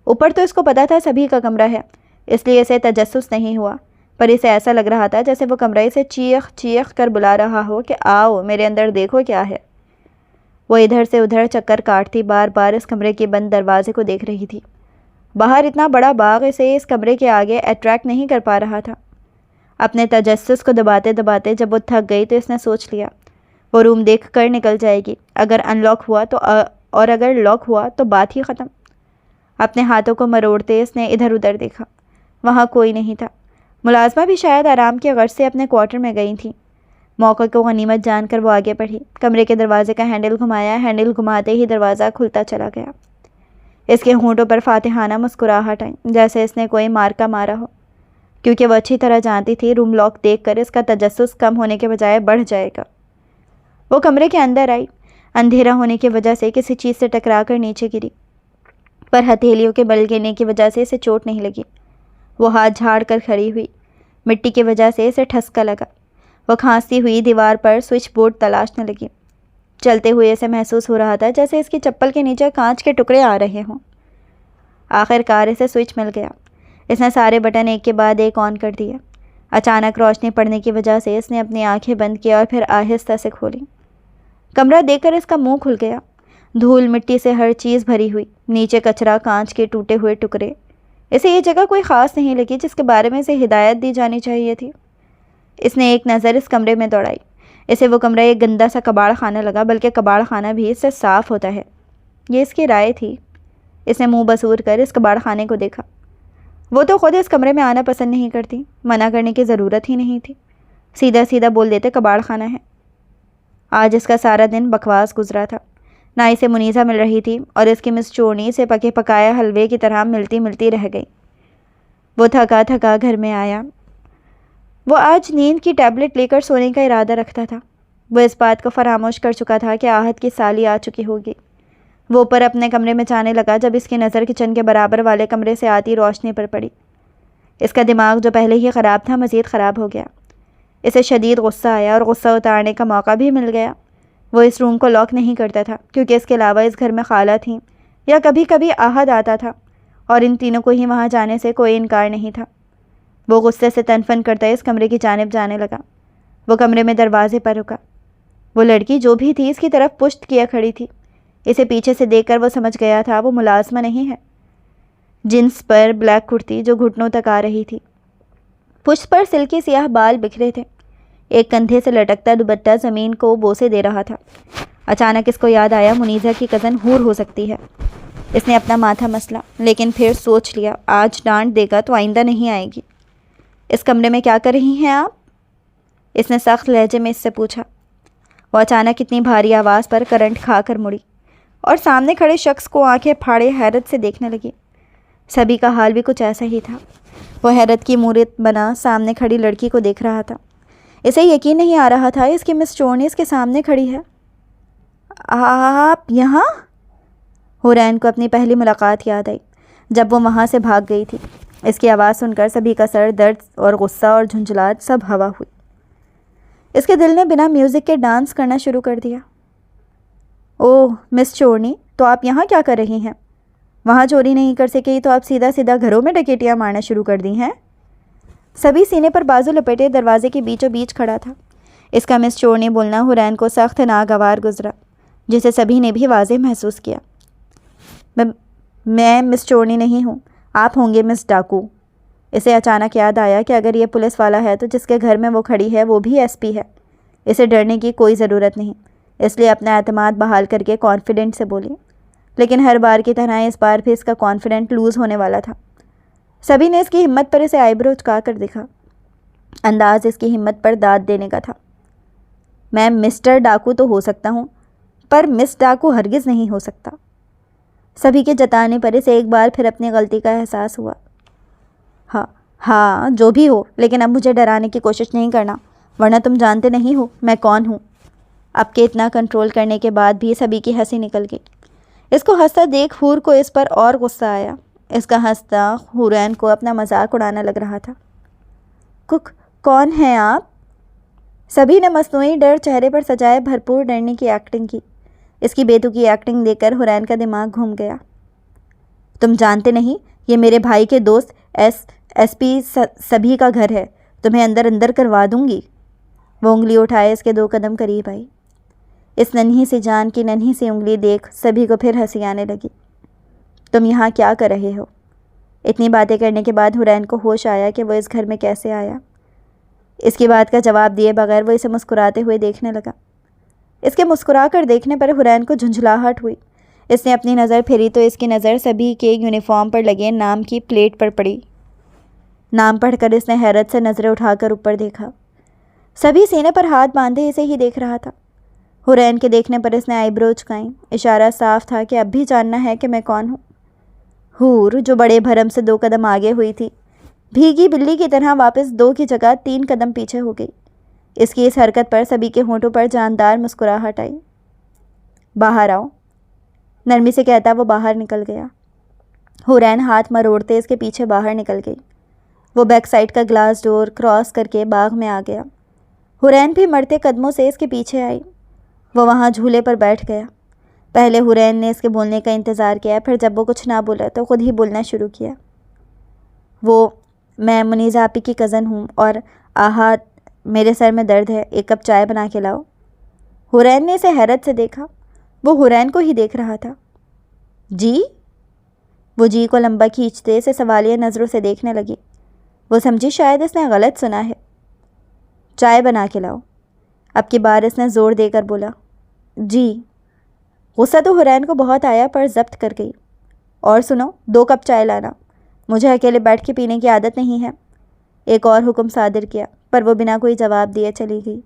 اوپر تو اس کو پتہ تھا سبھی کا کمرہ ہے، اس لیے اسے تجسس نہیں ہوا، پر اسے ایسا لگ رہا تھا جیسے وہ کمرے سے چیخ چیخ کر بلا رہا ہو کہ آؤ میرے اندر دیکھو کیا ہے۔ وہ ادھر سے ادھر چکر کاٹتی بار بار اس کمرے کے بند دروازے کو دیکھ رہی تھی۔ باہر اتنا بڑا باغ اسے اس کمرے کے آگے اٹریکٹ نہیں کر پا رہا تھا۔ اپنے تجسس کو دباتے دباتے جب وہ تھک گئی تو اس نے سوچ لیا وہ روم دیکھ کر نکل جائے گی، اگر ان لاک ہوا تو اور اگر لاک ہوا تو بات ہی ختم۔ اپنے ہاتھوں کو مروڑتے اس نے ادھر ادھر دیکھا، وہاں کوئی نہیں تھا۔ ملازمہ بھی شاید آرام کی غرض سے اپنے کوارٹر میں گئی تھیں۔ موقع کو غنیمت جان کر وہ آگے بڑھی، کمرے کے دروازے کا ہینڈل گھمایا، ہینڈل گھماتے ہی دروازہ کھلتا چلا گیا۔ اس کے ہونٹوں پر فاتحانہ مسکراہٹ آئی، جیسے اس نے کوئی مارکا مارا ہو، کیونکہ وہ اچھی طرح جانتی تھی روم لاک دیکھ کر اس کا تجسس کم ہونے کے بجائے بڑھ جائے گا۔ وہ کمرے کے اندر آئی، اندھیرا ہونے کی وجہ سے کسی چیز سے ٹکرا کر نیچے گری، پر ہتھیلیوں کے بل گرنے کی وجہ سے اسے چوٹ نہیں لگی۔ وہ ہاتھ جھاڑ کر کھڑی ہوئی، مٹی کی وجہ سے اسے ٹھسکا لگا۔ وہ کھانستی ہوئی دیوار پر سوئچ بورڈ تلاشنے لگی۔ چلتے ہوئے اسے محسوس ہو رہا تھا جیسے اس کی چپل کے نیچے کانچ کے ٹکڑے آ رہے ہوں۔ آخر کار اسے سوئچ مل گیا۔ اس نے سارے بٹن ایک کے بعد ایک آن کر دیے۔ اچانک روشنی پڑنے کی وجہ سے اس نے اپنی آنکھیں بند کی اور پھر آہستہ سے کھولی۔ کمرہ دیکھ کر اس کا منہ کھل گیا۔ دھول مٹی سے ہر چیز بھری ہوئی، نیچے کچرا، کانچ کے ٹوٹے ہوئے ٹکڑے۔ اسے یہ جگہ کوئی خاص نہیں لگی جس کے بارے میں اسے ہدایت دی جانی چاہیے تھی۔ اس نے ایک نظر اس کمرے میں دوڑائی۔ اسے وہ کمرہ ایک گندا سا کباڑ خانہ لگا، بلکہ کباڑ خانہ بھی اس سے صاف ہوتا ہے، یہ اس کی رائے تھی۔ اس نے منہ بسور کر اس کباڑ خانے کو دیکھا۔ وہ تو خود اس کمرے میں آنا پسند نہیں کرتی، منع کرنے کی ضرورت ہی نہیں تھی، سیدھا سیدھا بول دیتے کباڑ خانہ ہے۔ آج اس کا سارا دن بکواس گزرا تھا۔ نہ اسے منیزہ مل رہی تھی اور اس کی مس چورنی سے پکے پکایا حلوے کی طرح ملتی ملتی رہ گئی۔ وہ تھکا تھکا گھر میں آیا۔ وہ آج نیند کی ٹیبلٹ لے کر سونے کا ارادہ رکھتا تھا۔ وہ اس بات کو فراموش کر چکا تھا کہ آہت کی سالی آ چکی ہوگی۔ وہ اوپر اپنے کمرے میں جانے لگا جب اس کی نظر کچن کے برابر والے کمرے سے آتی روشنی پر پڑی۔ اس کا دماغ جو پہلے ہی خراب تھا مزید خراب ہو گیا۔ اسے شدید غصہ آیا اور غصہ اتارنے کا موقع بھی مل گیا۔ وہ اس روم کو لاک نہیں کرتا تھا کیونکہ اس کے علاوہ اس گھر میں خالہ تھیں یا کبھی کبھی آہد آتا تھا اور ان تینوں کو ہی وہاں جانے سے کوئی انکار نہیں تھا۔ وہ غصے سے تنفن کرتا اس کمرے کی جانب جانے لگا۔ وہ کمرے میں دروازے پر رکا۔ وہ لڑکی جو بھی تھی اس کی طرف پشت کیے کھڑی تھی۔ اسے پیچھے سے دیکھ کر وہ سمجھ گیا تھا وہ ملازمہ نہیں ہے۔ جنس پر بلیک کرتی جو گھٹنوں تک آ رہی تھی، پشت پر سلکی سیاہ بال بکھرے تھے، ایک کندھے سے لٹکتا دوپٹہ زمین کو بوسے دے رہا تھا۔ اچانک اس کو یاد آیا منیزہ کی کزن حور ہو سکتی ہے۔ اس نے اپنا ماتھا مسلا، لیکن پھر سوچ لیا آج ڈانٹ دے گا تو آئندہ نہیں آئے گی۔ اس کمرے میں کیا کر رہی ہیں آپ؟ اس نے سخت لہجے میں اس سے پوچھا۔ وہ اچانک اتنی بھاری آواز پر کرنٹ کھا کر مڑی اور سامنے کھڑے شخص کو آنکھیں پھاڑے حیرت سے دیکھنے لگی۔ سبھی کا حال بھی کچھ ایسا ہی تھا۔ وہ حیرت کی مورت بنا سامنے کھڑی لڑکی کو دیکھ رہا تھا۔ اسے یقین نہیں آ رہا تھا اس کی مس چورنی اس کے سامنے کھڑی ہے۔ آپ یہاں؟ حورین کو اپنی پہلی ملاقات یاد آئی جب وہ وہاں سے بھاگ گئی تھی۔ اس کی آواز سن کر سبھی کا سر درد اور غصہ اور جھنجھلاہٹ سب ہوا ہوئی۔ اس کے دل نے بنا میوزک کے ڈانس کرنا شروع کر دیا۔ اوہ مس چورنی، تو آپ یہاں کیا کر رہی ہیں؟ وہاں چوری نہیں کر سکی تو آپ سیدھا سیدھا گھروں میں ڈکیتیاں مارنا شروع کر دی ہیں؟ سبھی سینے پر بازو لپیٹے دروازے کے بیچوں بیچ کھڑا تھا۔ اس کا مس چورنی بولنا حورین کو سخت ناگوار گزرا، جسے سبھی نے بھی واضح محسوس کیا۔ میں مس چورنی نہیں ہوں، آپ ہوں گے مس ڈاکو۔ اسے اچانک یاد آیا کہ اگر یہ پولیس والا ہے تو جس کے گھر میں وہ کھڑی ہے وہ بھی ایس پی ہے۔ اسے ڈرنے کی کوئی ضرورت نہیں، اس لیے اپنا اعتماد بحال کر کے کانفیڈنٹ سے بولی۔ لیکن ہر بار کی طرح اس بار بھی اس کا کانفیڈنٹ لوز ہونے والا تھا۔ سبھی نے اس کی ہمت پر اسے آئی برو چکا کر دیکھا۔ انداز اس کی ہمت پر داد دینے کا تھا۔ میں مسٹر ڈاکو تو ہو سکتا ہوں، پر مس ڈاکو ہرگز نہیں ہو سکتا۔ سبھی کے جتانے پر اسے ایک بار پھر اپنی غلطی کا احساس ہوا۔ ہاں جو بھی ہو، لیکن اب مجھے ڈرانے کی کوشش نہیں کرنا، ورنہ تم جانتے نہیں ہو میں کون ہوں۔ اب کے اتنا کنٹرول کرنے کے بعد بھی سبھی کی ہنسی نکل گئی۔ اس کو ہنستا دیکھ حور کو اس پر اور غصہ آیا۔ اس کا ہنستا حورین کو اپنا مذاق اڑانا لگ رہا تھا۔ کون ہیں آپ؟ سبھی نے مصنوعی ڈر چہرے پر سجائے بھرپور ڈرنے کی ایکٹنگ کی۔ اس کی بیتوکی ایکٹنگ دیکھ کر حورین کا دماغ گھوم گیا۔ تم جانتے نہیں، یہ میرے بھائی کے دوست ایس پی سبھی کا گھر ہے۔ تمہیں اندر اندر کروا دوں گی۔ وہ انگلی اٹھائے اس کے 2 قدم قریب آئی۔ اس ننھی سی جان کی ننھی سی انگلی دیکھ سبھی کو پھر ہنسی آنے لگی۔ تم یہاں کیا کر رہے ہو؟ اتنی باتیں کرنے کے بعد حرین کو ہوش آیا کہ وہ اس گھر میں کیسے آیا۔ اس کی بات کا جواب دیے بغیر وہ اسے مسکراتے ہوئے دیکھنے لگا۔ اس کے مسکرا کر دیکھنے پر حرین کو جھنجھلاہٹ ہوئی۔ اس نے اپنی نظر پھیری تو اس کی نظر سبھی کے یونیفارم پر لگے نام کی پلیٹ پر پڑی۔ نام پڑھ کر اس نے حیرت سے نظریں اٹھا کر اوپر دیکھا۔ سبھی سینے پر ہاتھ باندھے اسے ہی دیکھ رہا تھا۔ حرین کے دیکھنے پر اس نے آئی برو جھکائیں۔ اشارہ صاف تھا کہ اب بھی جاننا ہے کہ میں کون ہوں۔ حور، جو بڑے بھرم سے 2 قدم آگے ہوئی تھی، بھیگی بلی کی طرح واپس 2 کی جگہ 3 قدم پیچھے ہو گئی۔ اس کی اس حرکت پر سبھی کے ہونٹوں پر جاندار مسکراہٹ آئی۔ باہر آؤ، نرمی سے کہتا وہ باہر نکل گیا۔ حرین ہاتھ مروڑتے اس کے پیچھے باہر نکل گئی۔ وہ بیک سائڈ کا گلاس ڈور کراس کر کے باغ میں آ گیا۔ حرین بھی مرتے قدموں سے اس کے پیچھے آئی۔ وہ وہاں جھولے پر بیٹھ گیا۔ پہلے حرین نے اس کے بولنے کا انتظار کیا، پھر جب وہ کچھ نہ بولا تو خود ہی بولنا شروع کیا۔ میں منیزہ آپی کی کزن ہوں، اور آہات میرے سر میں درد ہے، 1 کپ چائے بنا کے لاؤ۔ حرین نے اسے حیرت سے دیکھا۔ وہ حرین کو ہی دیکھ رہا تھا۔ جی؟ وہ جی کو لمبا کھینچتے اسے سوالیہ نظروں سے دیکھنے لگی۔ وہ سمجھی شاید اس نے غلط سنا ہے۔ چائے بنا کے لاؤ، اب کی بار اس نے زور دے کر بولا۔ جی۔ غصہ تو حرین کو بہت آیا پر ضبط کر گئی۔ اور سنو، 2 کپ چائے لانا، مجھے اکیلے بیٹھ کے پینے کی عادت نہیں ہے۔ ایک اور حکم صادر کیا، پر وہ بنا کوئی جواب دیے چلی گئی۔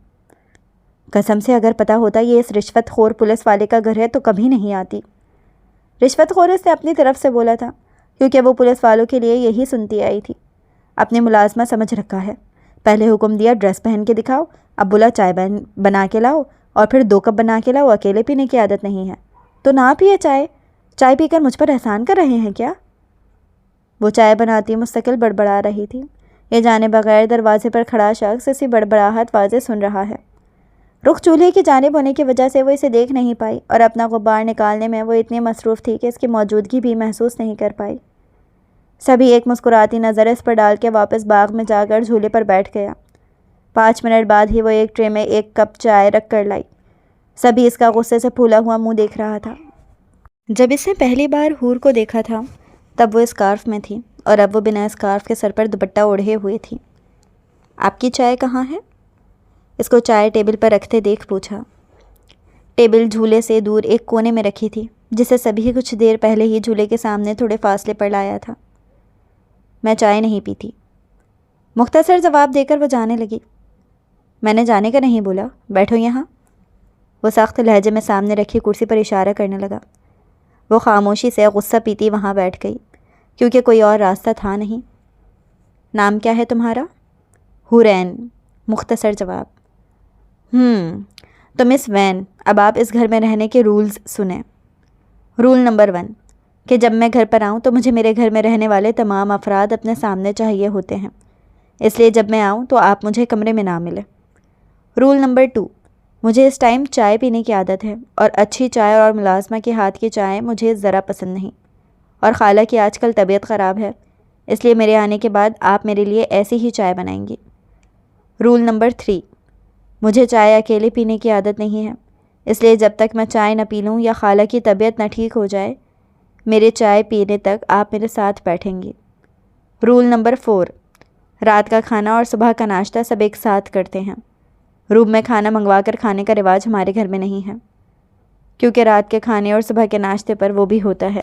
قسم سے اگر پتہ ہوتا یہ اس رشوت خور پولیس والے کا گھر ہے تو کبھی نہیں آتی۔ رشوت خور اس نے اپنی طرف سے بولا تھا، کیونکہ وہ پولیس والوں کے لیے یہی سنتی آئی تھی۔ اپنی ملازمہ سمجھ رکھا ہے۔ پہلے حکم دیا ڈریس پہن کے دکھاؤ، اب بولا چائے بنا کے لاؤ، اور پھر 2 کپ بنا کے لاؤ۔ اکیلے پینے کی عادت نہیں ہے تو نہ پیے چائے پی کر مجھ پر احسان کر رہے ہیں کیا؟ وہ چائے بناتی مستقل بڑبڑا رہی تھی۔ یہ جانے بغیر دروازے پر کھڑا شخص اسی بڑبڑاہٹ واضح سن رہا ہے۔ رخ چولہے کی جانب ہونے کی وجہ سے وہ اسے دیکھ نہیں پائی، اور اپنا غبار نکالنے میں وہ اتنی مصروف تھی کہ اس کی موجودگی بھی محسوس نہیں کر پائی۔ سبھی ایک مسکراتی نظر اس پر ڈال کے واپس باغ میں جا کر جھولے پر بیٹھ گیا۔ 5 منٹ بعد ہی وہ ایک ٹرے میں 1 کپ چائے رکھ کر لائی۔ سبھی اس کا غصے سے پھولا ہوا منہ دیکھ رہا تھا۔ جب اس نے پہلی بار حور کو دیکھا تھا تب وہ اسکارف میں تھی، اور اب وہ بنا اسکارف کے سر پر دوپٹہ اوڑھے ہوئے تھی۔ آپ کی چائے کہاں ہے؟ اس کو چائے ٹیبل پر رکھتے دیکھ پوچھا۔ ٹیبل جھولے سے دور ایک کونے میں رکھی تھی، جسے سبھی کچھ دیر پہلے ہی جھولے کے سامنے تھوڑے فاصلے پر لایا تھا۔ میں چائے نہیں پیتی، مختصر جواب دے کر وہ جانے لگی۔ میں نے جانے کا نہیں بولا، بیٹھو یہاں۔ وہ سخت لہجے میں سامنے رکھی کرسی پر اشارہ کرنے لگا۔ وہ خاموشی سے غصہ پیتی وہاں بیٹھ گئی، کیونکہ کوئی اور راستہ تھا نہیں۔ نام کیا ہے تمہارا؟ حرین، مختصر جواب۔ تو مس وین، اب آپ اس گھر میں رہنے کے رولز سنیں۔ رول نمبر 1 کہ جب میں گھر پر آؤں تو مجھے میرے گھر میں رہنے والے تمام افراد اپنے سامنے چاہیے ہوتے ہیں، اس لیے جب میں آؤں تو آپ مجھے کمرے میں نہ ملیں۔ رول نمبر 2 مجھے اس ٹائم چائے پینے کی عادت ہے، اور اچھی چائے اور ملازمہ کے ہاتھ کی چائے مجھے ذرا پسند نہیں، اور خالہ کی آج کل طبیعت خراب ہے، اس لیے میرے آنے کے بعد آپ میرے لیے ایسی ہی چائے بنائیں گی۔ رول نمبر 3 مجھے چائے اکیلے پینے کی عادت نہیں ہے، اس لیے جب تک میں چائے نہ پی لوں یا خالہ کی طبیعت نہ ٹھیک ہو جائے، میرے چائے پینے تک آپ میرے ساتھ بیٹھیں گی۔ رول نمبر 4 رات کا کھانا اور صبح کا ناشتہ سب ایک ساتھ کرتے ہیں۔ روم میں کھانا منگوا کر کھانے کا رواج ہمارے گھر میں نہیں ہے، کیونکہ رات کے کھانے اور صبح کے ناشتے پر وہ بھی ہوتا ہے۔